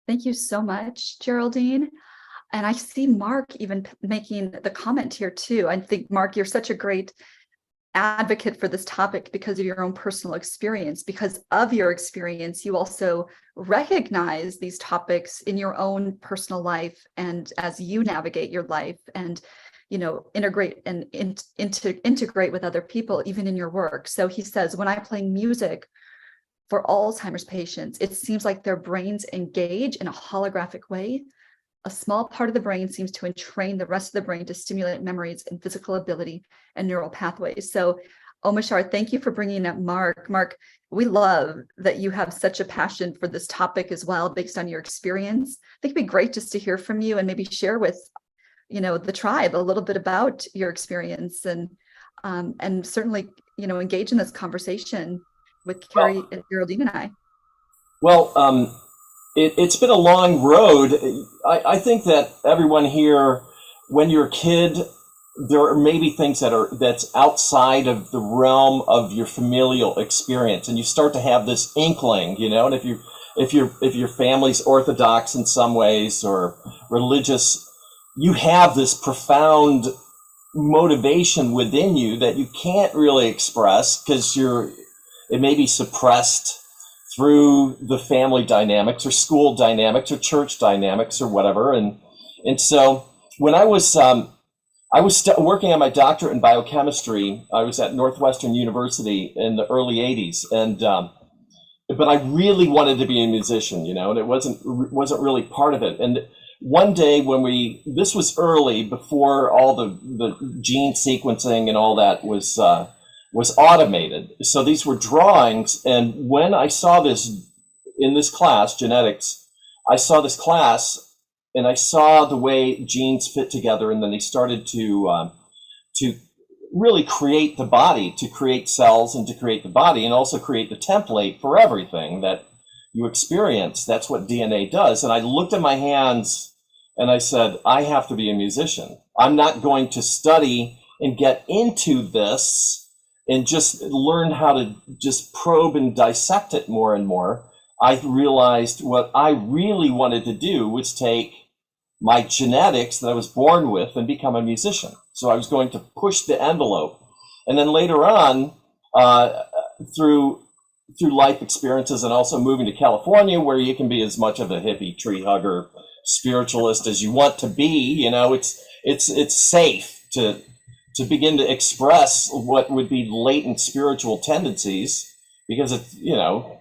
Thank you so much, Geraldine. And I see Mark even making the comment here too. I think, Mark, you're such a great advocate for this topic because of your own personal experience. Because of your experience, you also recognize these topics in your own personal life, and as you navigate your life and integrate and integrate with other people, even in your work. So he says, when I play music for Alzheimer's patients, it seems like their brains engage in a holographic way. A small part of the brain seems to entrain the rest of the brain to stimulate memories and physical ability and neural pathways. So, Omashar, thank you for bringing up Mark. Mark, we love that you have such a passion for this topic as well, based on your experience. I think it'd be great just to hear from you and maybe share with, the tribe a little bit about your experience, and certainly, engage in this conversation with Carrie and Geraldine and I. Well, it's been a long road. I think that everyone here, when you're a kid, there are maybe things that's outside of the realm of your familial experience, and you start to have this inkling, and if your family's orthodox in some ways or religious, you have this profound motivation within you that you can't really express because it may be suppressed through the family dynamics or school dynamics or church dynamics or whatever. And so when I was working on my doctorate in biochemistry, I was at Northwestern University in the early 80s. And, but I really wanted to be a musician, and it wasn't really part of it. And one day this was early, before all the gene sequencing and all that was automated. So these were drawings. And when I saw this in this class, genetics, I saw this class and I saw the way genes fit together. And then they started to really create the body, to create cells and to create the body, and also create the template for everything that, you experience. That's what DNA does. And I looked at my hands and I said, I have to be a musician. I'm not going to study and get into this and just learn how to just probe and dissect it more and more. I realized what I really wanted to do was take my genetics that I was born with and become a musician. So I was going to push the envelope. And then later on, through life experiences and also moving to California, where you can be as much of a hippie, tree hugger, spiritualist as you want to be, you know, it's safe to begin to express what would be latent spiritual tendencies, because it's, you know,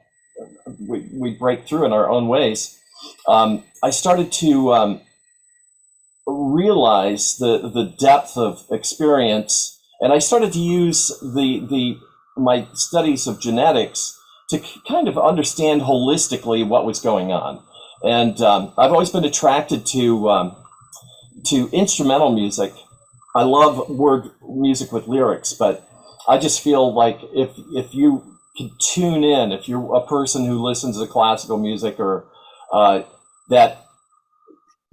we break through in our own ways. I started to realize the depth of experience, and I started to use my studies of genetics to kind of understand holistically what was going on. And I've always been attracted to instrumental music. I love word music with lyrics, but I just feel like if you can tune in, if you're a person who listens to classical music, or that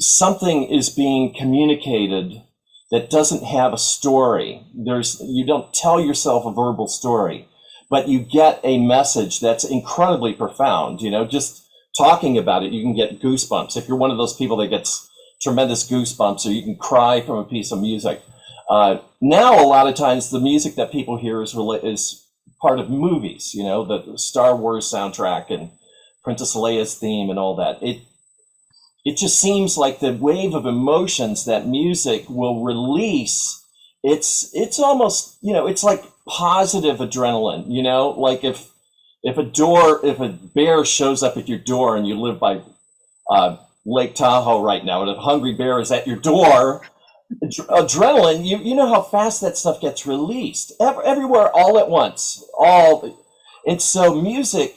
something is being communicated that doesn't have a story. You don't tell yourself a verbal story, but you get a message that's incredibly profound. You know, just talking about it, you can get goosebumps. If you're one of those people that gets tremendous goosebumps, or you can cry from a piece of music. Now, a lot of times, the music that people hear is part of movies. You know, the Star Wars soundtrack and Princess Leia's theme and all that. It just seems like the wave of emotions that music will release, it's almost, you know, it's like positive adrenaline, you know, like if a bear shows up at your door and you live by Lake Tahoe right now, and a hungry bear is at your door, adrenaline, you know how fast that stuff gets released everywhere all at once. And so music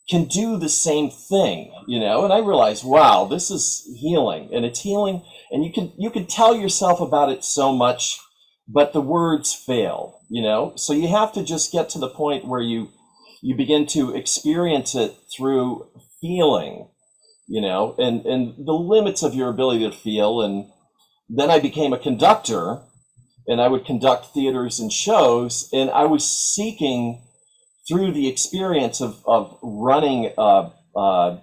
can do the same thing, you know, and I realized, wow, this is healing, and it's healing, and you can tell yourself about it so much, but the words fail, you know, so you have to just get to the point where you begin to experience it through feeling, you know, and the limits of your ability to feel. And then I became a conductor, and I would conduct theaters and shows, and I was seeking, through the experience of running a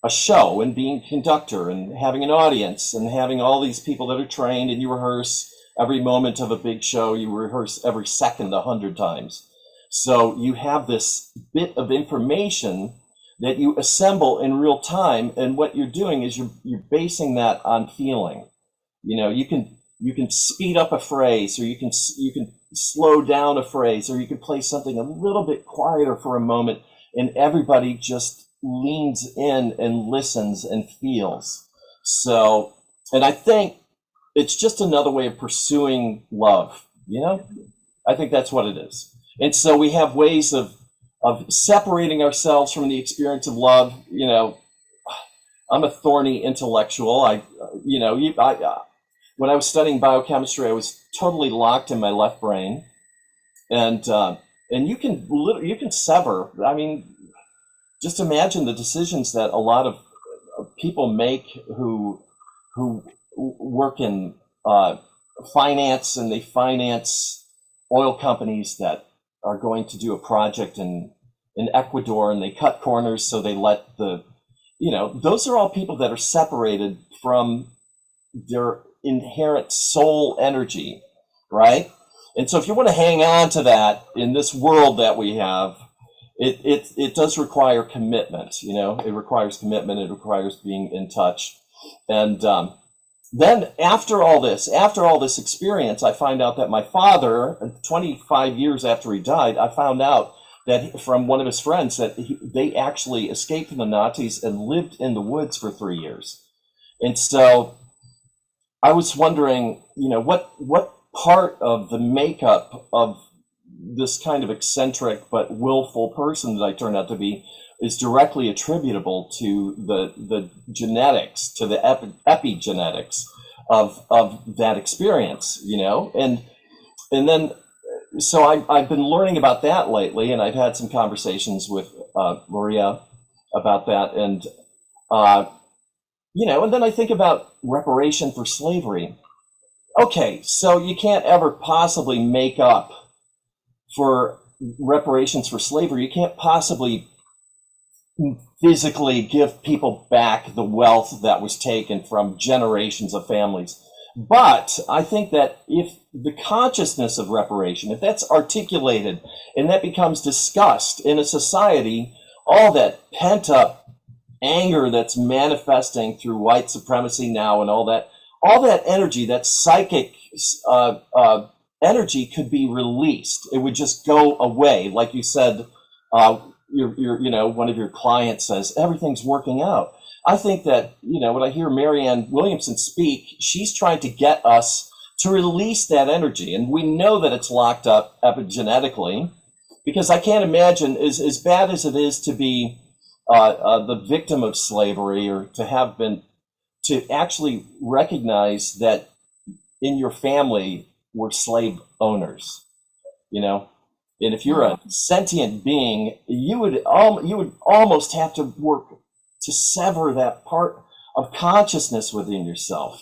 show and being a conductor and having an audience and having all these people that are trained, and you rehearse every moment of a big show, you rehearse every second 100 times. So you have this bit of information that you assemble in real time, and what you're doing is you're basing that on feeling. You know, you can speed up a phrase, or you can slow down a phrase, or you can play something a little bit quieter for a moment, and everybody just leans in and listens and feels. So, and I think it's just another way of pursuing love, you know? I think that's what it is. And so we have ways of separating ourselves from the experience of love. You know, I'm a thorny intellectual. When I was studying biochemistry, I was totally locked in my left brain, and you can sever. I mean, just imagine the decisions that a lot of people make who work in finance, and they finance oil companies that are going to do a project in Ecuador, and they cut corners, so they let those are all people that are separated from their inherent soul energy, right? And so if you want to hang on to that in this world that we have, it does require commitment. You know, it requires commitment. It requires being in touch. And then after all this experience, I find out that my father, 25 years after he died, I found out that from one of his friends that they actually escaped from the Nazis and lived in the woods for 3 years. And so I was wondering, you know, what part of the makeup of this kind of eccentric but willful person that I turned out to be is directly attributable to the genetics, to the epi-genetics of that experience, you know? And then, so I've been learning about that lately, and I've had some conversations with Maria about that. And, and then I think about reparation for slavery. Okay, so you can't ever possibly make up for reparations for slavery. You can't possibly physically give people back the wealth that was taken from generations of families. But I think that if the consciousness of reparation, if that's articulated and that becomes discussed in a society, all that pent up anger that's manifesting through white supremacy now and all that energy, that psychic energy could be released. It would just go away. Like you said, one of your clients says, everything's working out. I think that, when I hear Marianne Williamson speak, she's trying to get us to release that energy. And we know that it's locked up epigenetically, because I can't imagine, as bad as it is to be the victim of slavery, or to actually recognize that in your family were slave owners, and if you're a sentient being, you would almost have to work to sever that part of consciousness within yourself,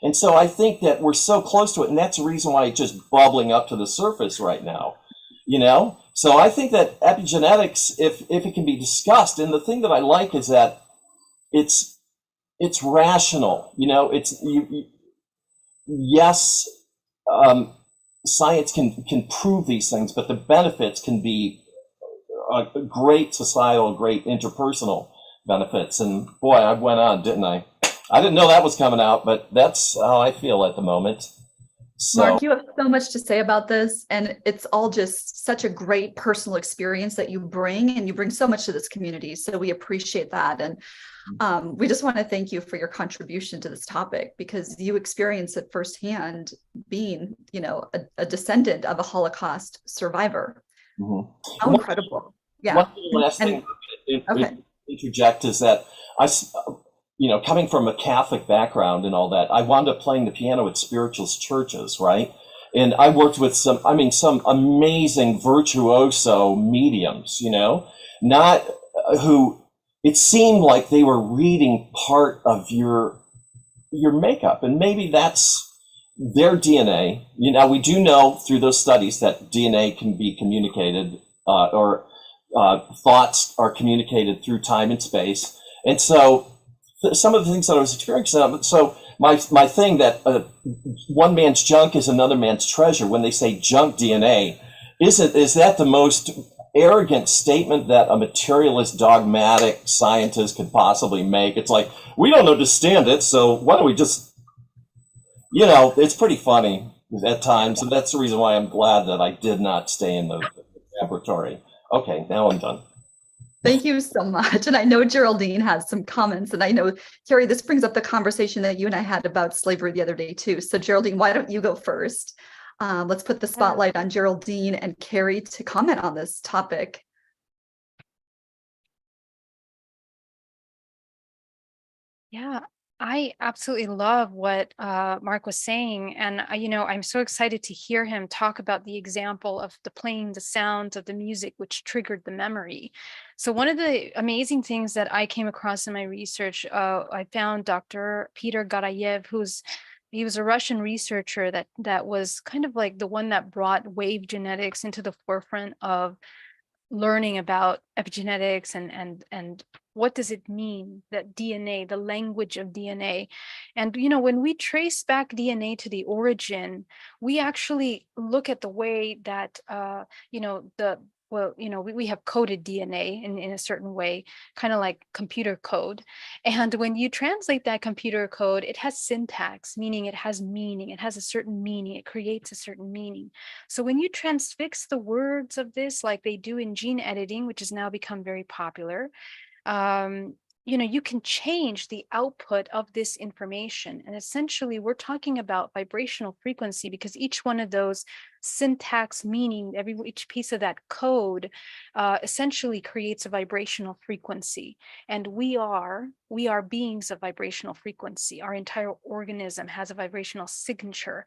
And so I think that we're so close to it, and that's the reason why it's just bubbling up to the surface right now, So I think that epigenetics, if it can be discussed, and the thing that I like is that it's rational, yes, science can prove these things, but the benefits can be a great societal, great interpersonal benefits. And boy, I went on, didn't I? I didn't know that was coming out, but that's how I feel at the moment. So, Mark, you have so much to say about this, and it's all just such a great personal experience that you bring, and you bring so much to this community. So we appreciate that. And we just want to thank you for your contribution to this topic, because you experience it firsthand, being, a descendant of a Holocaust survivor. mm-hmm. How incredible. Yeah. One last thing okay. interject is that coming from a Catholic background and all that, I wound up playing the piano at spiritualist churches, right? And I worked with some amazing virtuoso mediums, not who it seemed like they were reading part of your makeup, and maybe that's their DNA. We do know through those studies that DNA can be communicated, or thoughts are communicated through time and space. And so some of the things that I was experiencing, so my thing that one man's junk is another man's treasure, when they say junk DNA, is that the most arrogant statement that a materialist, dogmatic scientist could possibly make? It's like, we don't understand it, so why don't we just, it's pretty funny at times, and that's the reason why I'm glad that I did not stay in the laboratory. Okay, now I'm done. Thank you so much. And I know Geraldine has some comments, and I know, Carrie, this brings up the conversation that you and I had about slavery the other day too. So Geraldine, why don't you go first? Let's put the spotlight on Geraldine and Carrie to comment on this topic. Yeah, I absolutely love what Mark was saying. And, I'm so excited to hear him talk about the example of playing the sounds of the music, which triggered the memory. So one of the amazing things that I came across in my research, I found Dr. Peter Garayev, he was a Russian researcher that was kind of like the one that brought wave genetics into the forefront of learning about epigenetics and what does it mean, that DNA, the language of DNA. And, when we trace back DNA to the origin, we actually look at the way that, we have coded DNA in a certain way, kind of like computer code. And when you translate that computer code, it has syntax, meaning it has meaning. It has a certain meaning. It creates a certain meaning. So when you transfix the words of this, like they do in gene editing, which has now become very popular, you can change the output of this information. And essentially, we're talking about vibrational frequency, because each one of those syntax, meaning each piece of that code essentially creates a vibrational frequency. And we are beings of vibrational frequency. Our entire organism has a vibrational signature.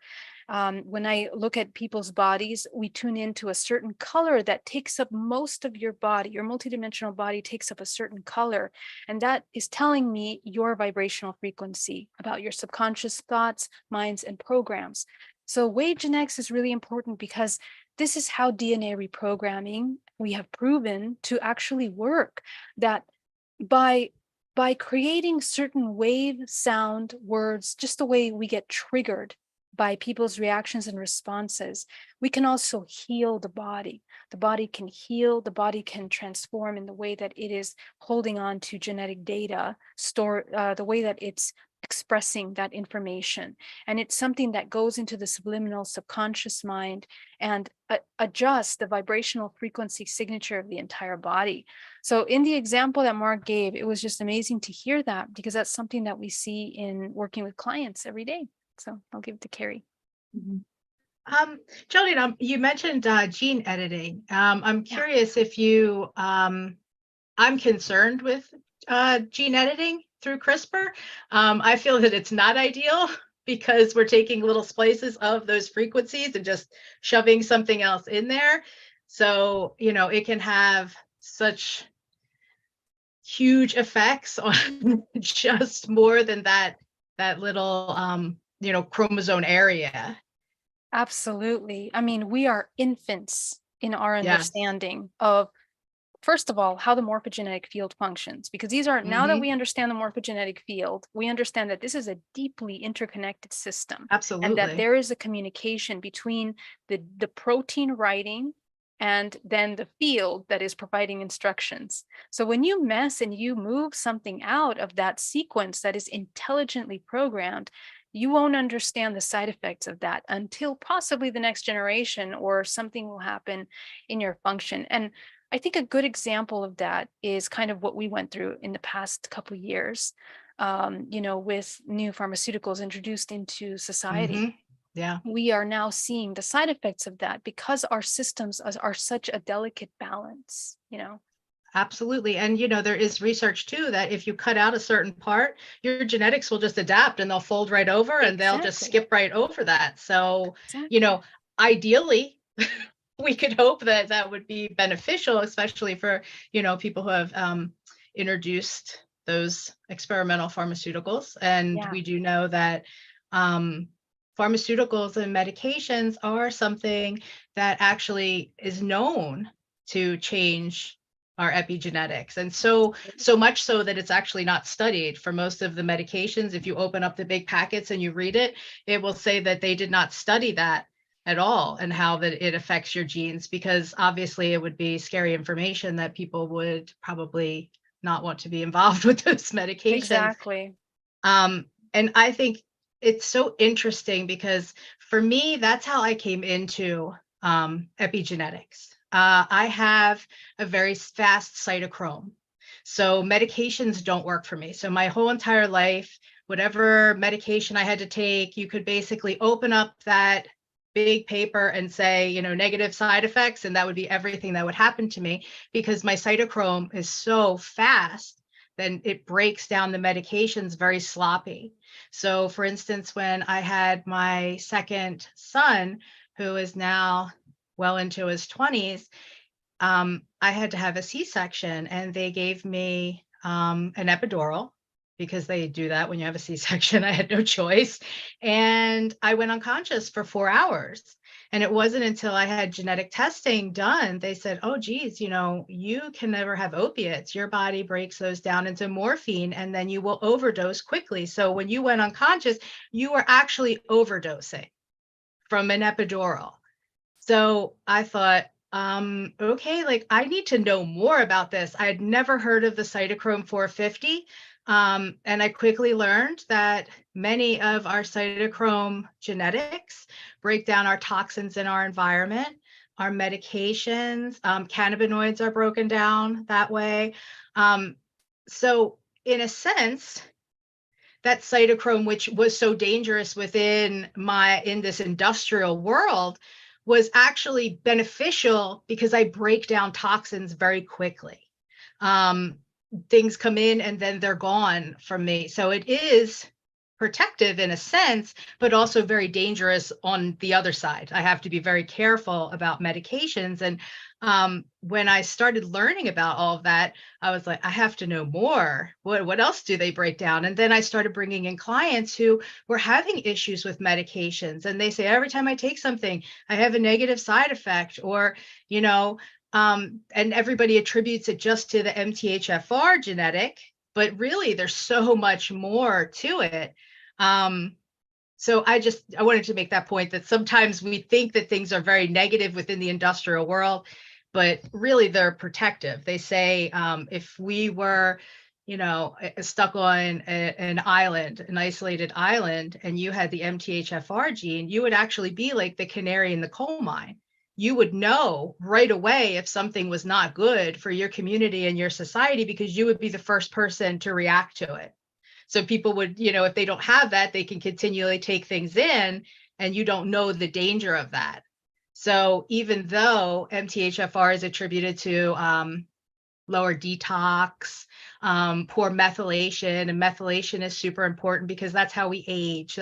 When I look at people's bodies, we tune into a certain color that takes up most of your body. Your multidimensional body takes up a certain color, and that is telling me your vibrational frequency about your subconscious thoughts, minds, and programs. So wave genetics is really important because this is how DNA reprogramming we have proven to actually work, that by creating certain wave, sound, words, just the way we get triggered by people's reactions and responses, we can also heal the body. The body can heal, the body can transform in the way that it is holding on to genetic data, the way that it's expressing that information. And it's something that goes into the subliminal subconscious mind and adjusts the vibrational frequency signature of the entire body. So in the example that Mark gave, it was just amazing to hear that, because that's something that we see in working with clients every day. So I'll give it to Carrie. Jolene, you mentioned gene editing. I'm curious if you, I'm concerned with gene editing through CRISPR. I feel that it's not ideal because we're taking little splices of those frequencies and just shoving something else in there. So, you know, it can have such huge effects on just more than that little, you know, chromosome area. Absolutely. I mean, we are infants in our Yes. understanding of, first of all, how the morphogenetic field functions, because these are, now that we understand the morphogenetic field, we understand that this is a deeply interconnected system. Absolutely. And that there is a communication between the protein writing and then the field that is providing instructions. So when you mess and you move something out of that sequence that is intelligently programmed, you won't understand the side effects of that until possibly the next generation, or something will happen in your function. And I think a good example of that is kind of what we went through in the past couple of years, you know, with new pharmaceuticals introduced into society. Yeah. We are now seeing the side effects of that because our systems are such a delicate balance, you know. Absolutely. And, you know, there is research too that if you cut out a certain part, your genetics will just adapt and they'll fold right over and they'll just skip right over that. So, you know, ideally, we could hope that that would be beneficial, especially for, you know, people who have introduced those experimental pharmaceuticals. And we do know that pharmaceuticals and medications are something that actually is known to change our epigenetics. And so much so that it's actually not studied for most of the medications. If you open up the big packets and you read it, it will say that they did not study that at all and how that it affects your genes, because obviously it would be scary information that people would probably not want to be involved with those medications. Exactly. And I think it's so interesting because for me, that's how I came into epigenetics. I have a very fast cytochrome. So medications don't work for me. So my whole entire life, whatever medication I had to take, you could basically open up that big paper and say, you know, negative side effects, and that would be everything that would happen to me, because my cytochrome is so fast, then it breaks down the medications very sloppy. So for instance, when I had my second son, who is now well into his 20s, I had to have a C-section, and they gave me an epidural because they do that when you have a C-section. I had no choice. And I went unconscious for 4 hours. And it wasn't until I had genetic testing done, they said, oh, geez, you know, you can never have opiates. Your body breaks those down into morphine, and then you will overdose quickly. So when you went unconscious, you were actually overdosing from an epidural. So I thought, okay, like I need to know more about this. I had never heard of the cytochrome 450. And I quickly learned that many of our cytochrome genetics break down our toxins in our environment, our medications, cannabinoids are broken down that way. So in a sense, that cytochrome, which was so dangerous in this industrial world, was actually beneficial because I break down toxins very quickly. Things come in and then they're gone from me. So it is protective in a sense, but also very dangerous on the other side. I have to be very careful about medications. And when I started learning about all of that, I was like, I have to know more. What else do they break down? And then I started bringing in clients who were having issues with medications. And they say, every time I take something, I have a negative side effect, or, and everybody attributes it just to the MTHFR genetic, but really there's so much more to it. So I wanted to make that point, that sometimes we think that things are very negative within the industrial world, but really they're protective. They say if we were, stuck on an island, an isolated island, and you had the MTHFR gene, you would actually be like the canary in the coal mine. You would know right away if something was not good for your community and your society, because you would be the first person to react to it. So people would, if they don't have that, they can continually take things in, and you don't know the danger of that. So even though MTHFR is attributed to lower detox, poor methylation, and methylation is super important because that's how we age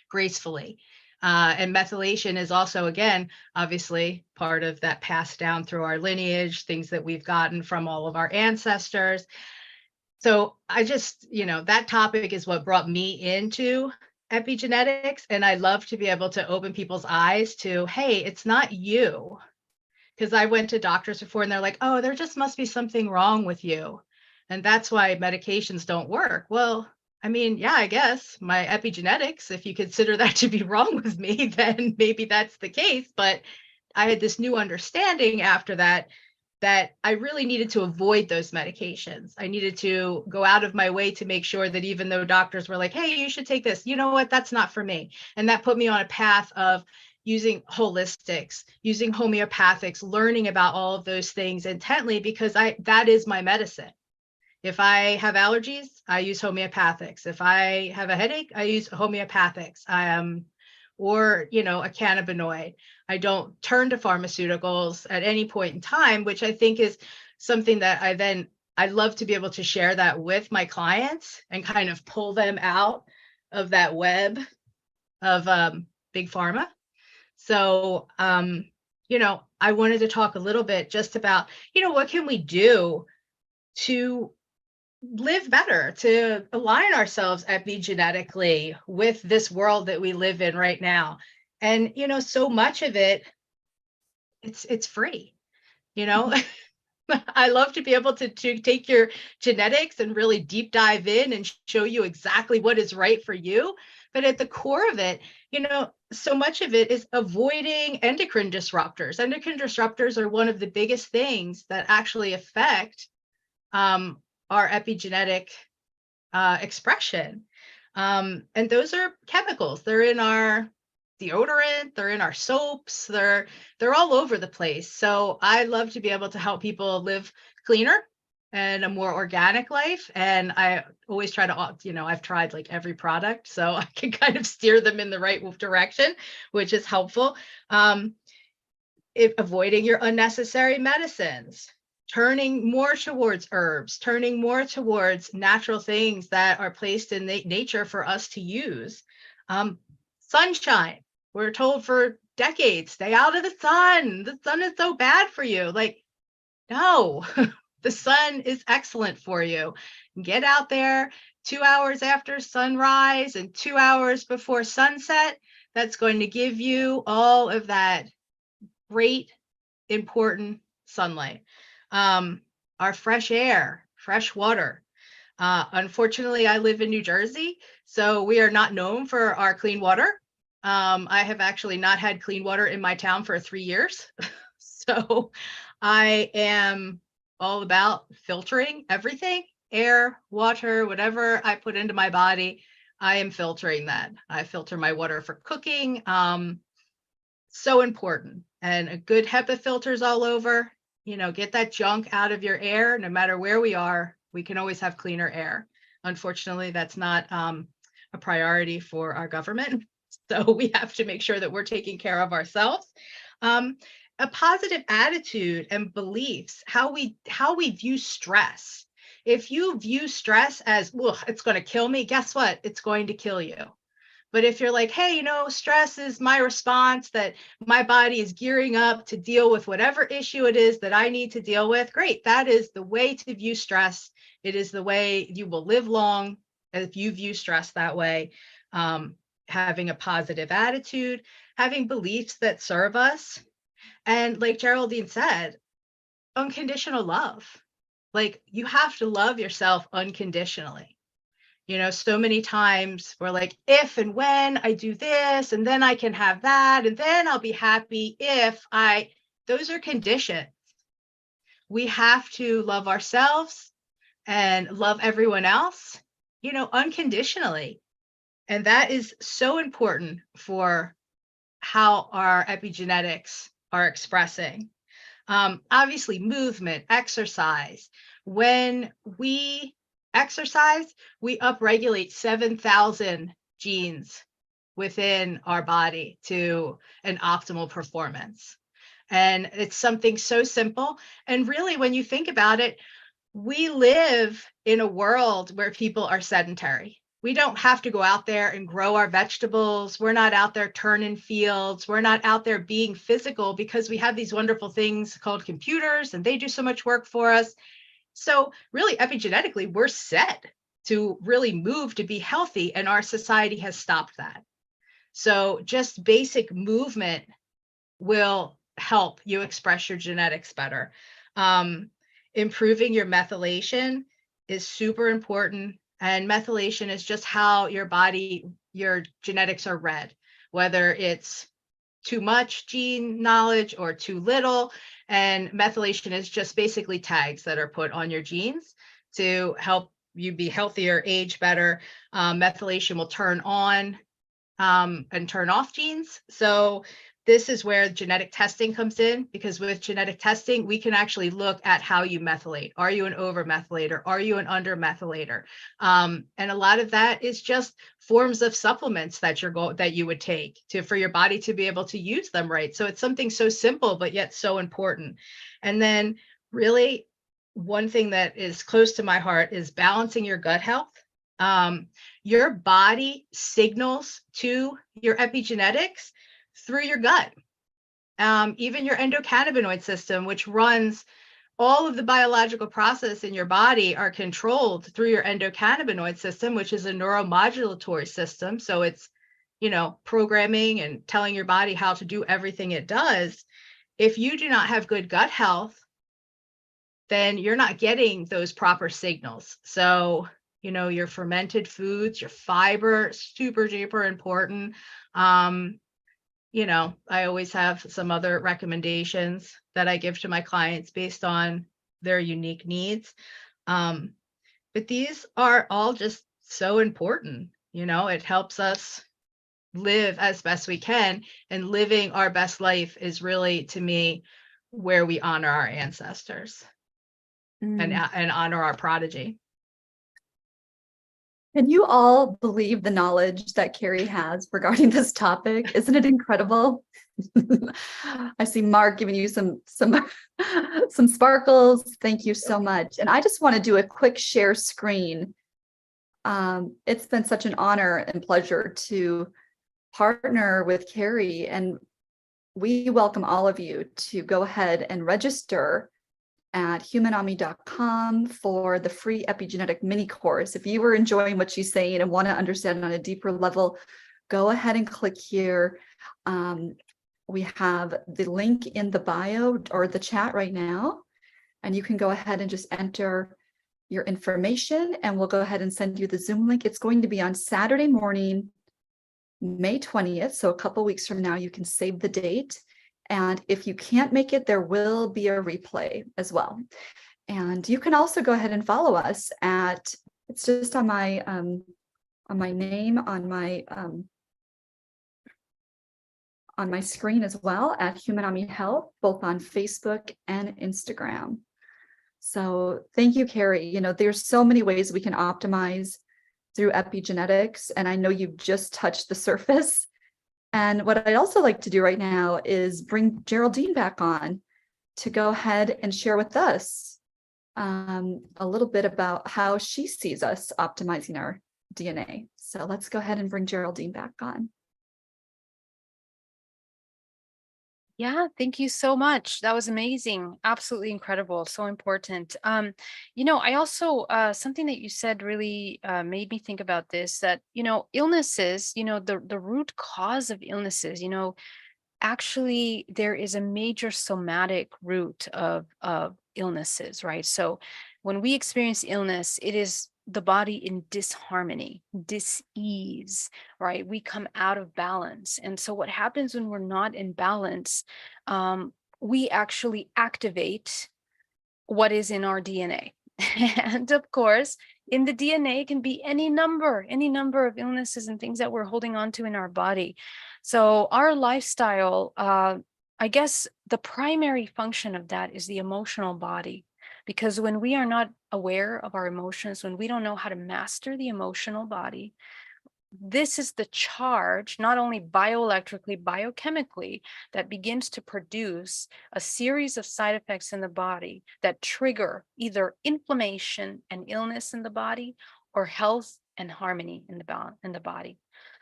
gracefully. And methylation is also, again, obviously part of that passed down through our lineage, things that we've gotten from all of our ancestors. So I just, that topic is what brought me into epigenetics. And I love to be able to open people's eyes to, hey, it's not you. Because I went to doctors before and they're like, oh, there just must be something wrong with you. And that's why medications don't work. Well, I mean, yeah, I guess my epigenetics, if you consider that to be wrong with me, then maybe that's the case. But I had this new understanding after that I really needed to avoid those medications. I needed to go out of my way to make sure that even though doctors were like, hey, you should take this, you know what, that's not for me. And that put me on a path of using holistics, using homeopathics, learning about all of those things intently, because that is my medicine. If I have allergies, I use homeopathics. If I have a headache, I use homeopathics. Or a cannabinoid. I don't turn to pharmaceuticals at any point in time, which I think is something that I love to be able to share that with my clients and kind of pull them out of that web of big pharma. So, I wanted to talk a little bit just about, what can we do to live better, to align ourselves epigenetically with this world that we live in right now. And so much of it, it's free. I love to be able to take your genetics and really deep dive in and show you exactly what is right for you. But at the core of it, so much of it is avoiding endocrine disruptors. Endocrine disruptors are one of the biggest things that actually affect our epigenetic expression. And those are chemicals. They're in our deodorant, they're in our soaps, they're all over the place. So I love to be able to help people live cleaner and a more organic life. And I always try to, I've tried like every product, so I can kind of steer them in the right direction, which is helpful. Avoiding your unnecessary medicines, turning more towards herbs, turning more towards natural things that are placed in nature for us to use. Sunshine. We're told for decades, stay out of the sun. The sun is so bad for you. Like, no, the sun is excellent for you. Get out there 2 hours after sunrise and 2 hours before sunset. That's going to give you all of that great, important sunlight. Our fresh air, fresh water. Unfortunately, I live in New Jersey, so we are not known for our clean water. I have actually not had clean water in my town for 3 years. So I am all about filtering everything, air, water, whatever I put into my body, I am filtering that. I filter my water for cooking. So important. And a good HEPA filters all over. Get that junk out of your air. No matter where we are, we can always have cleaner air. Unfortunately, that's not a priority for our government. So we have to make sure that we're taking care of ourselves. A positive attitude and beliefs, how we view stress. if you view stress as, well, it's going to kill me, guess what? It's going to kill you. But if you're like, hey, stress is my response, that my body is gearing up to deal with whatever issue it is that I need to deal with, great. That is the way to view stress. It is the way you will live long if you view stress that way. Having a positive attitude, having beliefs that serve us. And like Geraldine said, unconditional love. Like, you have to love yourself unconditionally. So many times we're like, if and when I do this, and then I can have that, and then I'll be happy those are conditions. We have to love ourselves and love everyone else, unconditionally. And that is so important for how our epigenetics are expressing. Obviously, movement, exercise. When we exercise, we upregulate 7,000 genes within our body to an optimal performance. And it's something so simple. And really, when you think about it, we live in a world where people are sedentary. We don't have to go out there and grow our vegetables. We're not out there turning fields. We're not out there being physical because we have these wonderful things called computers, and they do so much work for us. So really, epigenetically, we're set to really move to be healthy, and our society has stopped that. So just basic movement will help you express your genetics better. Improving your methylation is super important. And methylation is just how your genetics are read, whether it's too much gene knowledge or too little. And methylation is just basically tags that are put on your genes to help you be healthier, age better. Methylation will turn on and turn off genes. So this is where genetic testing comes in, because with genetic testing, we can actually look at how you methylate. Are you an over-methylator? Are you an under-methylator? And a lot of that is just forms of supplements that you would take for your body to be able to use them right. So it's something so simple, but yet so important. And then really, one thing that is close to my heart is balancing your gut health. Your body signals to your epigenetics through your gut. Even your endocannabinoid system, which runs all of the biological process in your body, are controlled through your endocannabinoid system, which is a neuromodulatory system. So it's, programming and telling your body how to do everything it does. If you do not have good gut health, then you're not getting those proper signals. So, your fermented foods, your fiber, super duper important. I always have some other recommendations that I give to my clients based on their unique needs. But these are all just so important. It helps us live as best we can, and living our best life is really, to me, where we honor our ancestors and honor our prodigy. Can you all believe the knowledge that Carrie has regarding this topic? Isn't it incredible? I see Mark giving you some sparkles. Thank you so much. And I just want to do a quick share screen. It's been such an honor and pleasure to partner with Carrie, and we welcome all of you to go ahead and register at humanami.com for the free epigenetic mini course. If you were enjoying what she's saying and want to understand on a deeper level, go ahead and click here. We have the link in the bio or the chat right now, and you can go ahead and just enter your information, and we'll go ahead and send you the Zoom link. It's going to be on Saturday morning, May 20th. So a couple weeks from now, you can save the date. And if you can't make it, there will be a replay as well. And you can also go ahead and follow us at, it's just on my name, on my screen as well, at Humanami Health, both on Facebook and Instagram. So thank you, Carrie. There's so many ways we can optimize through epigenetics, and I know you've just touched the surface. And what I'd also like to do right now is bring Geraldine back on to go ahead and share with us a little bit about how she sees us optimizing our DNA. So let's go ahead and bring Geraldine back on. Yeah, thank you so much. That was amazing. Absolutely incredible. So important. I also something that you said really made me think about this, that, illnesses, the root cause of illnesses, actually there is a major somatic root of illnesses, right? So when we experience illness, it is the body in disharmony, dis-ease, right? We come out of balance. And so what happens when we're not in balance, we actually activate what is in our DNA. And of course, in the DNA can be any number of illnesses and things that we're holding on to in our body. So our lifestyle, I guess the primary function of that is the emotional body. Because when we are not aware of our emotions, when we don't know how to master the emotional body, this is the charge, not only bioelectrically, biochemically, that begins to produce a series of side effects in the body that trigger either inflammation and illness in the body or health and harmony in the body.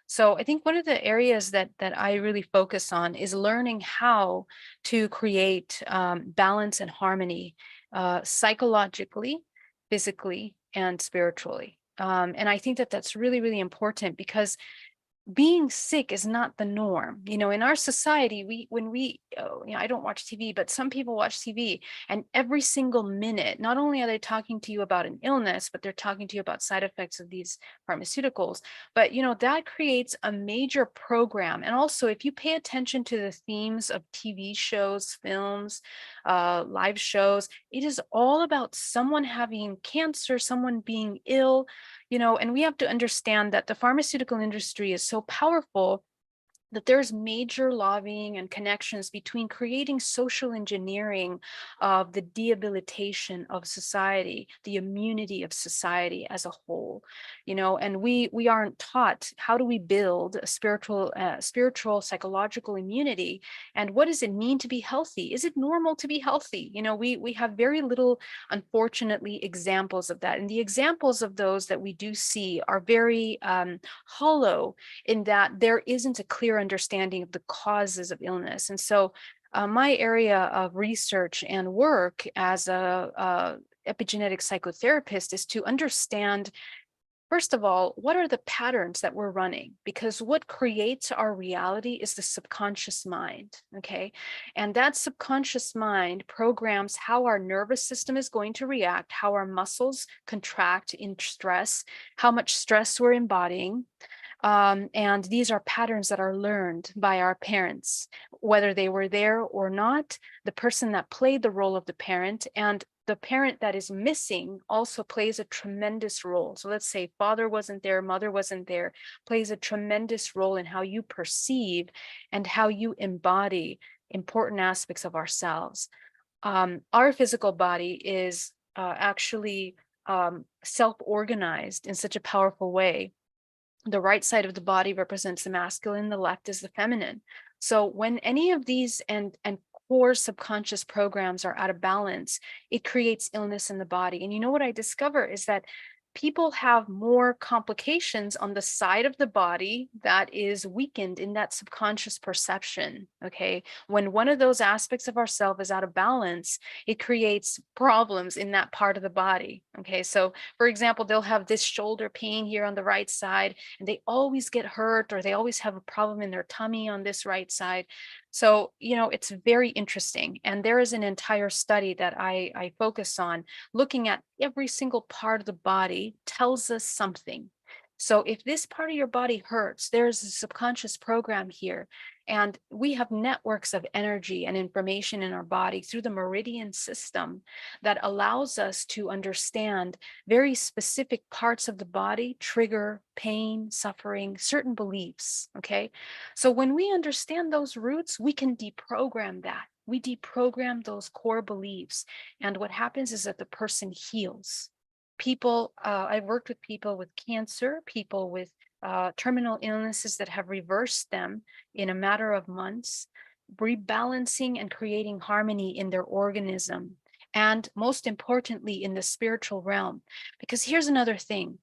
So I think one of the areas that I really focus on is learning how to create balance and harmony psychologically, physically, and spiritually. And I think that that's really, really important, because being sick is not the norm. In our society, I don't watch TV, but some people watch TV, and every single minute, not only are they talking to you about an illness, but they're talking to you about side effects of these pharmaceuticals. But that creates a major program. And also, if you pay attention to the themes of TV shows, films, live shows, it is all about someone having cancer, someone being ill, and we have to understand that the pharmaceutical industry is so powerful that there's major lobbying and connections between creating social engineering of the debilitation of society, the immunity of society as a whole, and we aren't taught how do we build a spiritual, psychological immunity, and what does it mean to be healthy? Is it normal to be healthy? We have very little, unfortunately, examples of that, and the examples of those that we do see are very hollow, in that there isn't a clear understanding of the causes of illness. And so my area of research and work as a epigenetic psychotherapist is to understand, first of all, what are the patterns that we're running? Because what creates our reality is the subconscious mind, okay? And that subconscious mind programs how our nervous system is going to react, how our muscles contract in stress, how much stress we're embodying. And these are patterns that are learned by our parents, whether they were there or not, the person that played the role of the parent, and the parent that is missing also plays a tremendous role. So let's say father wasn't there, mother wasn't there, plays a tremendous role in how you perceive and how you embody important aspects of ourselves. Our physical body is actually self-organized in such a powerful way. The right side of the body represents the masculine, the left is the feminine. So when any of these and core subconscious programs are out of balance, it creates illness in the body. And what I discover is that people have more complications on the side of the body that is weakened in that subconscious perception, okay? When one of those aspects of ourself is out of balance, it creates problems in that part of the body, okay? So for example, they'll have this shoulder pain here on the right side, and they always get hurt, or they always have a problem in their tummy on this right side. So, it's very interesting. And there is an entire study that I focus on, looking at every single part of the body tells us something. So if this part of your body hurts, there's a subconscious program here. And we have networks of energy and information in our body through the meridian system that allows us to understand very specific parts of the body trigger pain, suffering, certain beliefs, okay? So when we understand those roots, we can deprogram that. We deprogram those core beliefs. And what happens is that the person heals. I've worked with people with cancer, people with terminal illnesses that have reversed them in a matter of months, rebalancing and creating harmony in their organism. and most importantly, in the spiritual realm. Because here's another thing.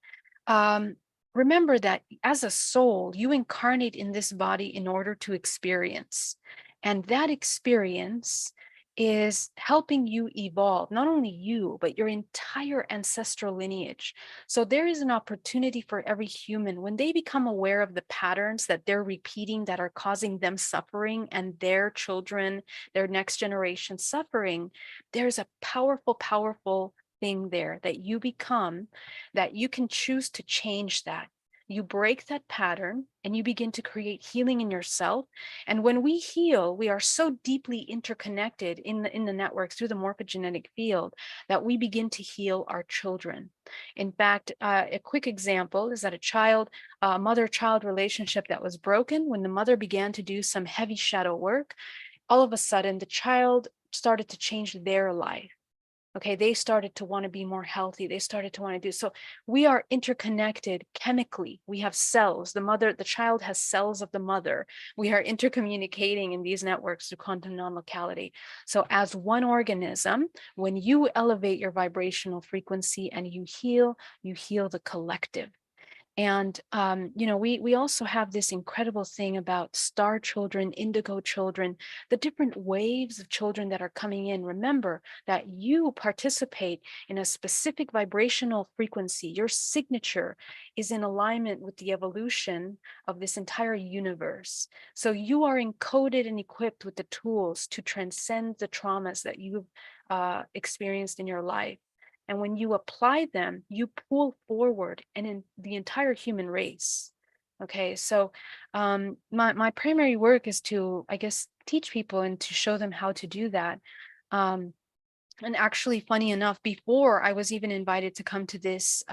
Remember that as a soul, you incarnate in this body in order to experience. And that experience is helping you evolve, not only you, but your entire ancestral lineage. So there is an opportunity for every human when they become aware of the patterns that they're repeating that are causing them suffering and their children, their next generation suffering. There's a powerful, powerful thing there that you become, that you can choose to change that. You break that pattern and you begin to create healing in yourself. And when we heal, we are so deeply interconnected in the network through the morphogenetic field that we begin to heal our children. In fact, a quick example is that a mother-child relationship that was broken, when the mother began to do some heavy shadow work, all of a sudden the child started to change their life. Okay, they started to want to be more healthy. They started to want to do so. We are interconnected chemically. We have cells. The child has cells of the mother. We are intercommunicating in these networks through quantum non-locality. So as one organism, when you elevate your vibrational frequency and you heal the collective. And, we also have this incredible thing about star children, indigo children, the different waves of children that are coming in. Remember that you participate in a specific vibrational frequency. Your signature is in alignment with the evolution of this entire universe. So you are encoded and equipped with the tools to transcend the traumas that you've experienced in your life. And when you apply them, you pull forward and in the entire human race. Okay, so my primary work is to, I guess, teach people and to show them how to do that. And actually, funny enough, before I was even invited to come to this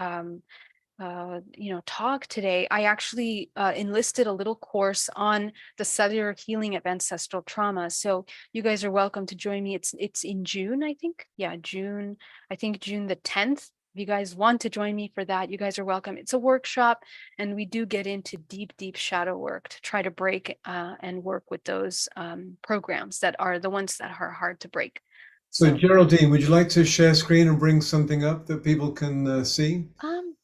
talk today, I actually enlisted a little course on the cellular healing of ancestral trauma. So you guys are welcome to join me. It's in June, I think. Yeah, June. I think June the 10th. If you guys want to join me for that, you guys are welcome. It's a workshop, and we do get into deep, deep shadow work to try to break and work with those programs that are the ones that are hard to break. So Geraldine, would you like to share screen and bring something up that people can see?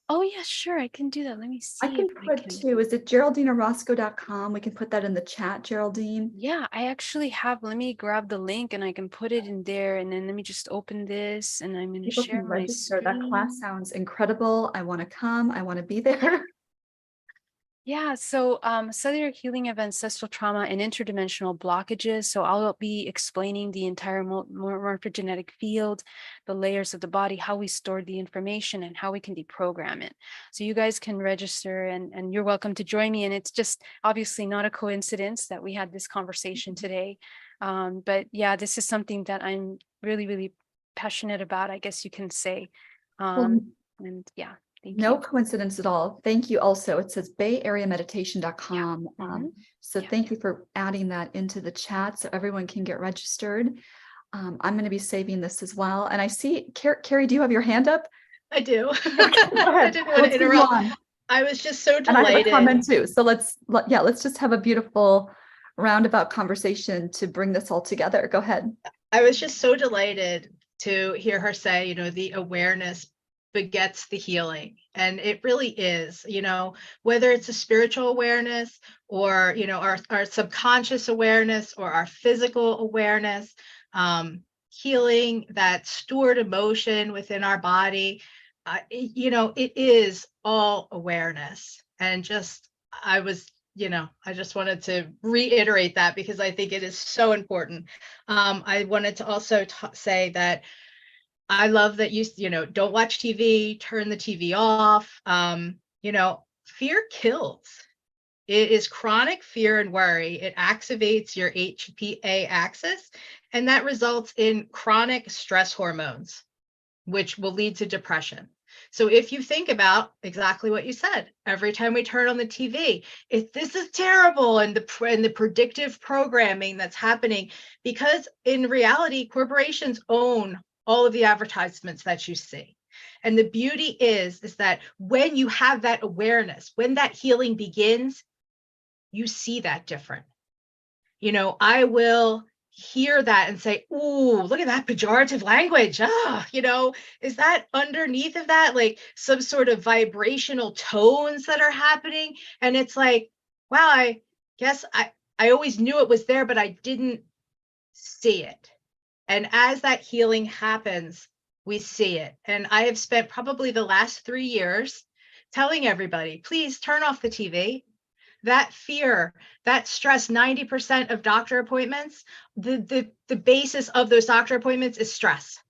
Oh yeah, sure, I can do that. Let me see. I can put too. Is it GeraldineOrozco.com? We can put that in the chat, Geraldine. Yeah, I actually have. Let me grab the link and I can put it in there. And then let me just open this and I'm going to People share can my register. That class screen. sounds incredible. I want to come. I want to be there. Yeah, so cellular healing of ancestral trauma and interdimensional blockages. So I'll be explaining the entire morphogenetic field, the layers of the body, how we store the information, and how we can deprogram it. So you guys can register, and you're welcome to join me. And it's just obviously not a coincidence that we had this conversation today. But yeah, this is something that I'm really, really passionate about, I guess you can say. And yeah. Thank No you. coincidence at all. Thank you also. It says bayareameditation.com. So Yeah. thank you for adding that into the chat so everyone can get registered. I'm going to be saving this as well. And I see, Carrie, do you have your hand up? I do. Go I ahead. didn't want to interrupt. I was just so And I have a delighted. comment too. So let's just have a beautiful roundabout conversation to bring this all together. Go ahead. I was just so delighted to hear her say, the awareness begets the healing. And it really is, whether it's a spiritual awareness or, our subconscious awareness or our physical awareness, healing that stored emotion within our body, it is all awareness. And I just wanted to reiterate that because I think it is so important. I wanted to also say that I love that you don't watch TV, turn the TV off. Fear kills. It is chronic fear and worry. It activates your HPA axis, and that results in chronic stress hormones, which will lead to depression. So if you think about exactly what you said, every time we turn on the TV, this is terrible, and the predictive programming that's happening, because in reality, corporations own all of the advertisements that you see. And the beauty is that when you have that awareness, when that healing begins, you see that different. I will hear that and say, ooh, look at that pejorative language. Is that underneath of that, like some sort of vibrational tones that are happening? And it's like, wow, I guess I always knew it was there, but I didn't see it. And as that healing happens, we see it. And I have spent probably the last 3 years telling everybody, please turn off the TV. That fear, that stress, 90% of doctor appointments, the basis of those doctor appointments is stress.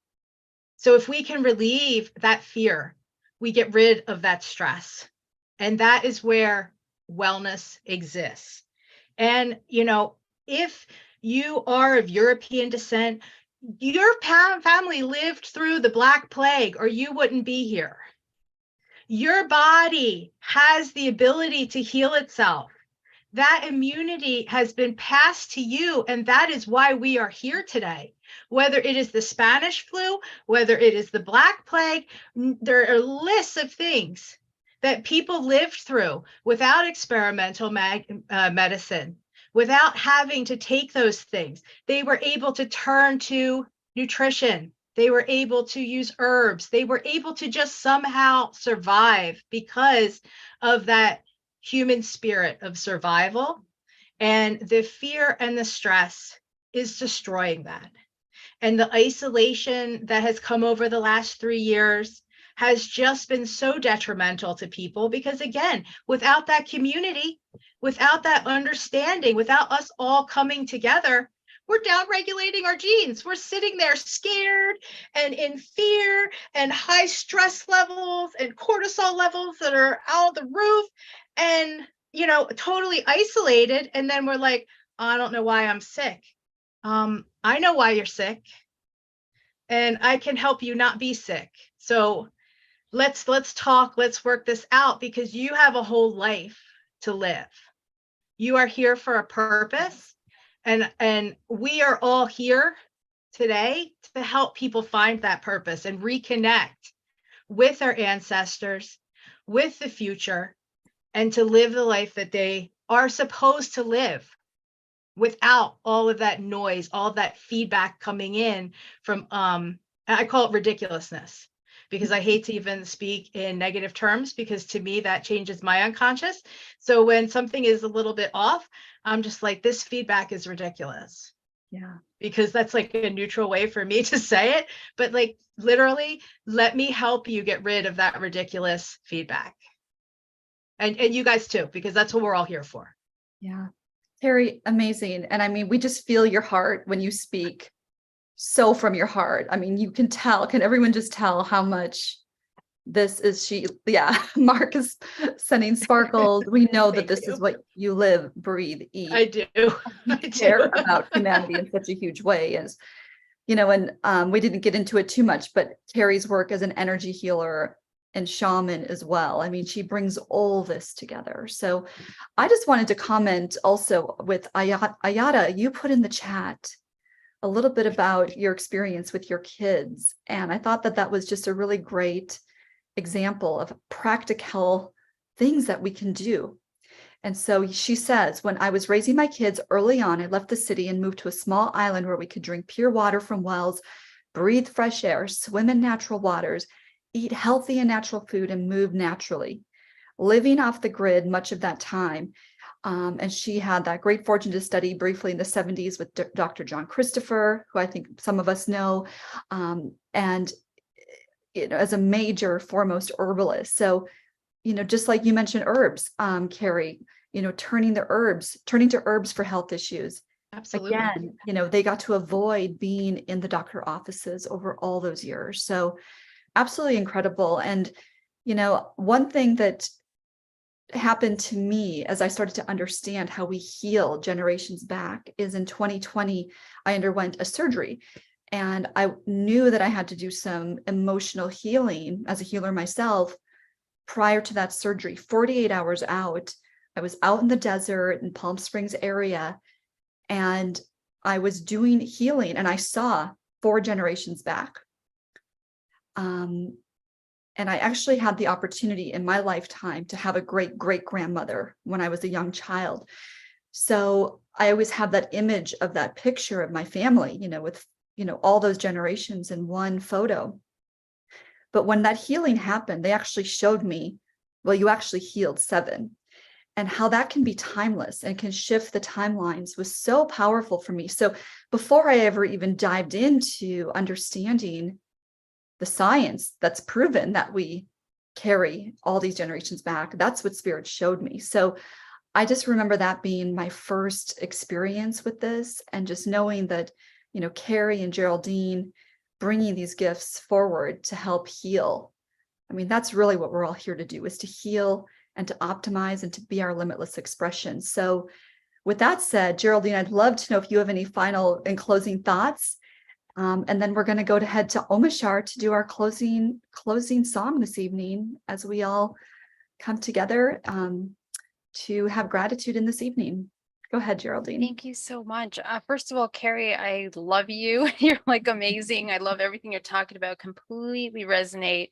So if we can relieve that fear, we get rid of that stress. And that is where wellness exists. And, if you are of European descent, your family lived through the Black Plague, or you wouldn't be here. Your body has the ability to heal itself. That immunity has been passed to you, and that is why we are here today. Whether it is the Spanish flu, whether it is the Black Plague, there are lists of things that people lived through without experimental medicine, without having to take those things. They were able to turn to nutrition. They were able to use herbs. They were able to just somehow survive because of that human spirit of survival. And the fear and the stress is destroying that. And the isolation that has come over the last 3 years has just been so detrimental to people, because again, without that community, without that understanding, without us all coming together, we're downregulating our genes. We're sitting there scared and in fear and high stress levels and cortisol levels that are out of the roof and, totally isolated. And then we're like, I don't know why I'm sick. I know why you're sick, and I can help you not be sick. So let's talk, let's work this out, because you have a whole life to live. You are here for a purpose, and we are all here today to help people find that purpose and reconnect with their ancestors, with the future, and to live the life that they are supposed to live without all of that noise, all of that feedback coming in from, I call it ridiculousness, because I hate to even speak in negative terms, because to me that changes my unconscious. So when something is a little bit off, I'm just like, this feedback is ridiculous. Yeah. Because that's like a neutral way for me to say it. But like, literally, let me help you get rid of that ridiculous feedback. And you guys too, because that's what we're all here for. Yeah. Terry, amazing. And I mean, we just feel your heart when you speak so from your heart. I mean, you can tell, can everyone just tell how much this is Mark is sending sparkles. We know that this is what you live, breathe, eat. I do. Care about humanity in such a huge way. And we didn't get into it too much, but Terry's work as an energy healer and shaman as well. I mean, she brings all this together. So I just wanted to comment also with Ayada, you put in the chat a little bit about your experience with your kids. And I thought that was just a really great example of practical things that we can do. And so she says, when I was raising my kids early on, I left the city and moved to a small island where we could drink pure water from wells, breathe fresh air, swim in natural waters, eat healthy and natural food, and move naturally, living off the grid much of that time. And she had that great fortune to study briefly in the 70s with Dr. John Christopher, who I think some of us know, and as a major foremost herbalist. So, just like you mentioned herbs, Carrie, turning to herbs for health issues. Absolutely. Again, they got to avoid being in the doctor offices over all those years. So absolutely incredible. And, one thing that happened to me as I started to understand how we heal generations back is in 2020, I underwent a surgery, and I knew that I had to do some emotional healing as a healer myself. Prior to that surgery, 48 hours out, I was out in the desert in Palm Springs area, and I was doing healing, and I saw 4 generations back. And I actually had the opportunity in my lifetime to have a great grandmother when I was a young child. So I always have that image of that picture of my family, with, all those generations in one photo. But when that healing happened, they actually showed me, well, you actually healed 7. And how that can be timeless and can shift the timelines was so powerful for me. So before I ever even dived into understanding the science that's proven that we carry all these generations back, that's what spirit showed me. So I just remember that being my first experience with this, and just knowing that, Carrie and Geraldine bringing these gifts forward to help heal. I mean, that's really what we're all here to do, is to heal and to optimize and to be our limitless expression. So with that said, Geraldine, I'd love to know if you have any final and closing thoughts. And then we're going to go ahead to Omashar to do our closing song this evening, as we all come together to have gratitude in this evening. Go ahead, Geraldine. Thank you so much. First of all, Carrie, I love you. You're like amazing. I love everything you're talking about. Completely resonate.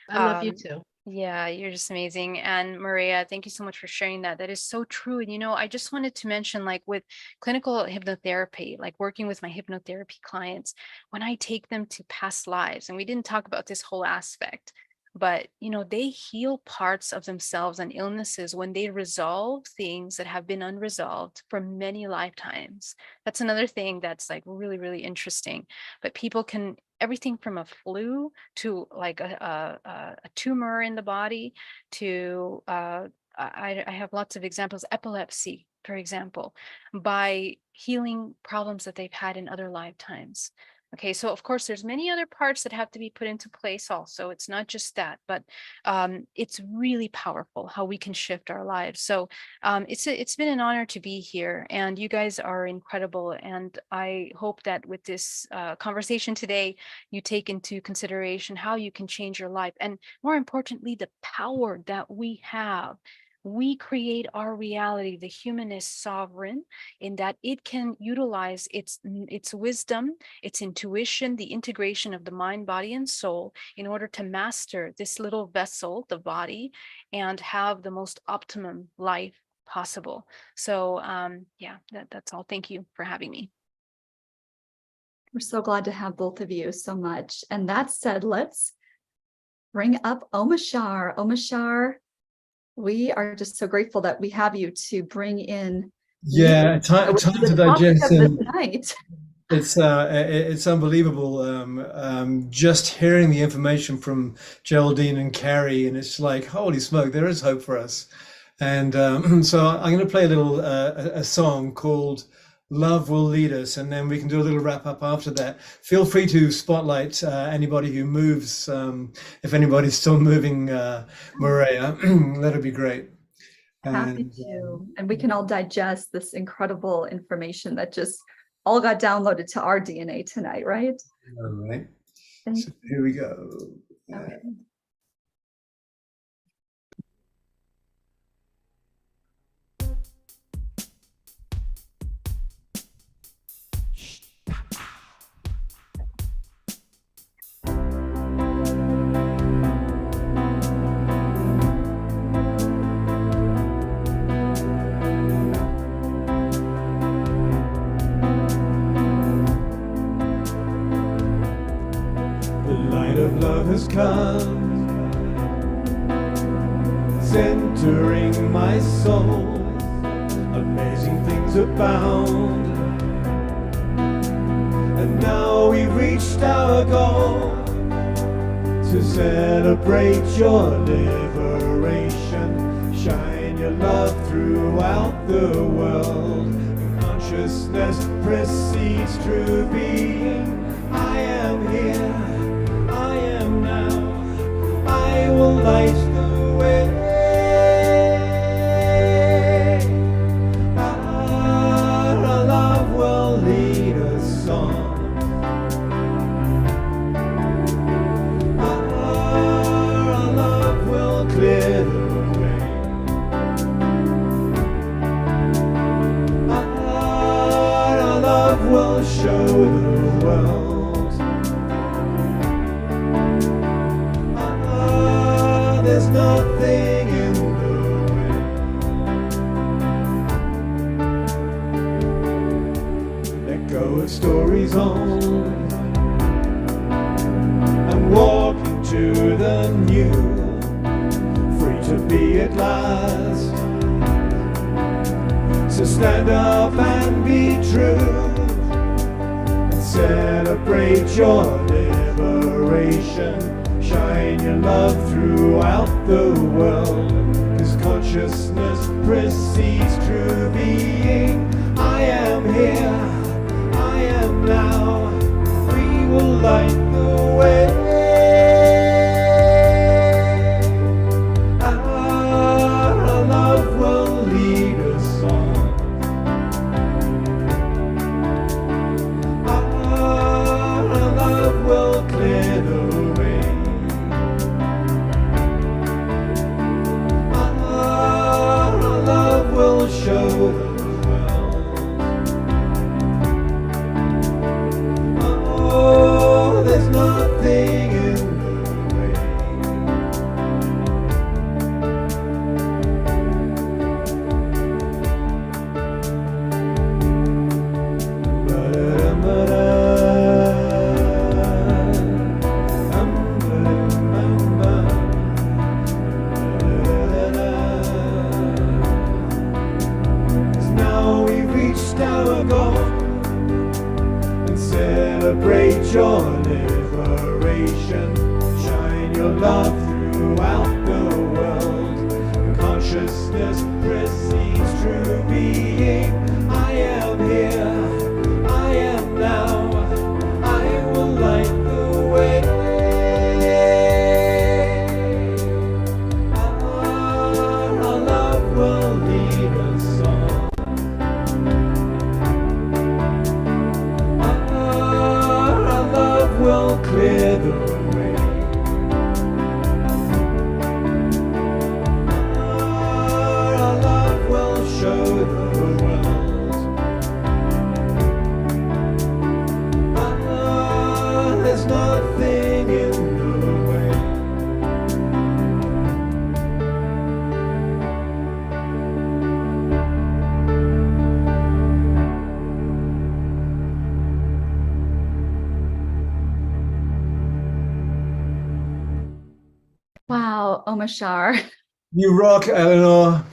I love you too. Yeah, you're just amazing. And Maria, thank you so much for sharing that. That is so true. And, I just wanted to mention, like with clinical hypnotherapy, like working with my hypnotherapy clients, when I take them to past lives, and we didn't talk about this whole aspect, but, they heal parts of themselves and illnesses when they resolve things that have been unresolved for many lifetimes. That's another thing that's like really, really interesting. But people can, everything from a flu to like a tumor in the body to I have lots of examples, epilepsy, for example, by healing problems that they've had in other lifetimes. Okay, so of course there's many other parts that have to be put into place also. It's not just that, but it's really powerful how we can shift our lives. So it's been an honor to be here, and you guys are incredible. And I hope that with this conversation today, you take into consideration how you can change your life, and more importantly, the power that we have. We create our reality. The human is sovereign in that it can utilize its wisdom, its intuition, the integration of the mind, body, and soul in order to master this little vessel, the body, and have the most optimum life possible. So yeah, that's all. Thank you for having me. We're so glad to have both of you so much. And that said, let's bring up Omashar. Omashar, we are just so grateful that we have you to bring in. Yeah, time to digest. Night. It's unbelievable. Just hearing the information from Geraldine and Carrie, and it's like, holy smoke, there is hope for us. And so I'm going to play a little a song called "Love Will Lead Us," and then we can do a little wrap up after that. Feel free to spotlight anybody who moves. If anybody's still moving, Maria, that'd be great. Happy to. And we can all digest this incredible information that just all got downloaded to our DNA tonight, right? All right. So here we go. Okay. Love has come, centering my soul. Amazing things abound, and now we've reached our goal to celebrate your liberation. Shine your love throughout the world. Consciousness precedes true being. I am here. I will light the way. Our love will lead us on. Our love will clear the way. Our love will show the world. There's nothing in the way. zone and walk into the new, free to be at last. So stand up and be true and celebrate your liberation. Shine your love throughout the world, 'cause consciousness precedes true being. I am here, I am now, we will light the way. Our love will lead us on. Our love will clear the way. Our love will show the world. Oh, there's nothing in the way. Now we've reached our goal and celebrate your liberation. Shine your love throughout the world. Consciousness precedes true being. I am here, I am now, I will light the way. Our love will lead us on. Our love will clear the way. Our love will show the world. There's nothing in the way. Wow, Omashar. You rock, Eleanor.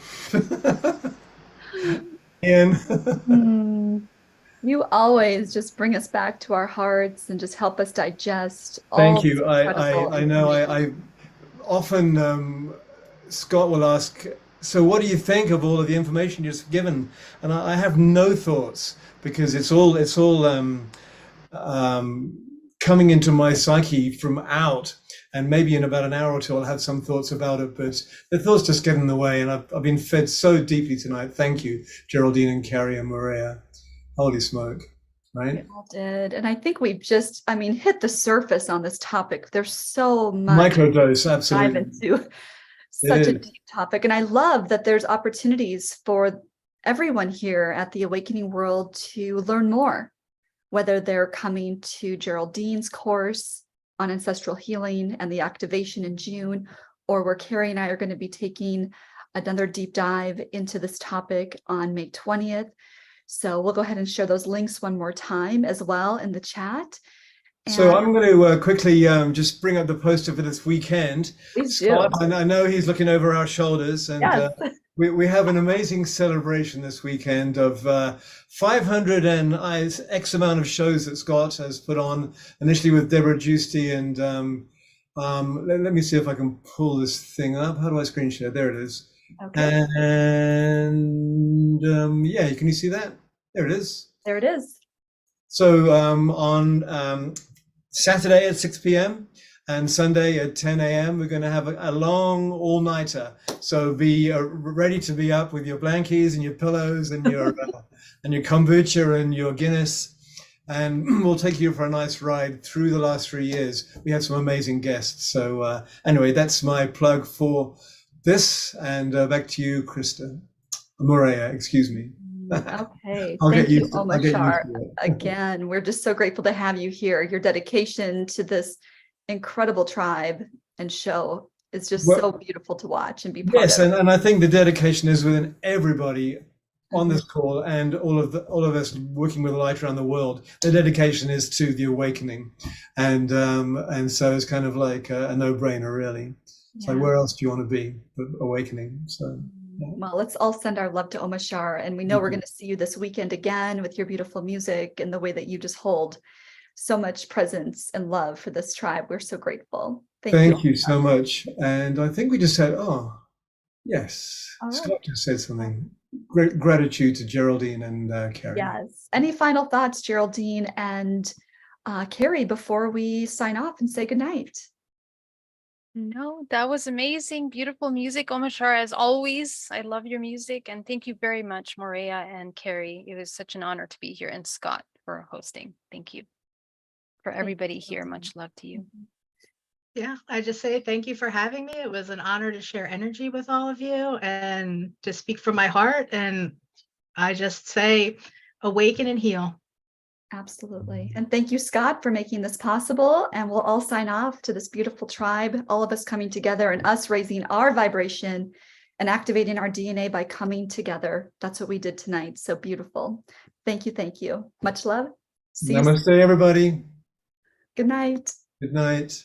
Ian. You always just bring us back to our hearts and just help us digest all Thank this you. incredible I know information. I often Scott will ask, so what do you think of all of the information you've given? And I have no thoughts, because it's all coming into my psyche from out, and maybe in about an hour or two I'll have some thoughts about it, but the thoughts just get in the way, and I've been fed so deeply tonight. Thank you, Geraldine and Carrie and Maria. Holy smoke, right? We all did. And I think we've just, I mean, hit the surface on this topic. There's so much Microdose, to dive absolutely. into. Such a is. deep topic. And I love that there's opportunities for everyone here at the Awakening World to learn more, whether they're coming to Geraldine's course on ancestral healing and the activation in June, or where Carrie and I are going to be taking another deep dive into this topic on May 20th. So we'll go ahead and share those links one more time as well in the chat. So I'm going to quickly just bring up the poster for this weekend. Please Scott, do. I know he's looking over our shoulders, and Yes. we have an amazing celebration this weekend of 500 and X amount of shows that Scott has put on, initially with Deborah Giusti. And let me see if I can pull this thing up. How do I screen share? There it is. Okay. And yeah, can you see that? There it is. There it is. So on Saturday at 6 p.m. and Sunday at 10 a.m. we're going to have a long all-nighter. So be ready to be up with your blankies and your pillows and your and your kombucha and your Guinness, and we'll take you for a nice ride through the last 3 years. We have some amazing guests. So anyway, that's my plug for this, and back to you, Krista. Morea, excuse me. Okay. I'll Thank get you, used to it. Omashar. Again, we're just so grateful to have you here. Your dedication to this incredible tribe and show is just so beautiful to watch and be part Yes, of. and I think the dedication is within everybody on this call and all of us working with light around the world. The dedication is to the awakening, and so it's kind of like a no-brainer, really. It's like, where else do you want to be but awakening? So yeah. Well, let's all send our love to Omashar, and we know we're going to see you this weekend again with your beautiful music and the way that you just hold so much presence and love for this tribe. We're so grateful. Thank you so much. And I think we just had, yes, All Scott right. just said something. Great gratitude to Geraldine and Carrie. Yes. Any final thoughts, Geraldine and Carrie, before we sign off and say goodnight? No, that was amazing. Beautiful music, Omashar, as always. I love your music. And thank you very much, Morea and Carrie. It was such an honor to be here, and Scott for hosting. Thank you. For everybody here, much love to you. Yeah, I just say thank you for having me. It was an honor to share energy with all of you and to speak from my heart. And I just say awaken and heal. Absolutely. And thank you, Scott, for making this possible. And we'll all sign off to this beautiful tribe, all of us coming together and us raising our vibration and activating our DNA by coming together. That's what we did tonight. So beautiful. Thank you. Thank you. Much love. See you. Namaste, everybody. Good night. Good night.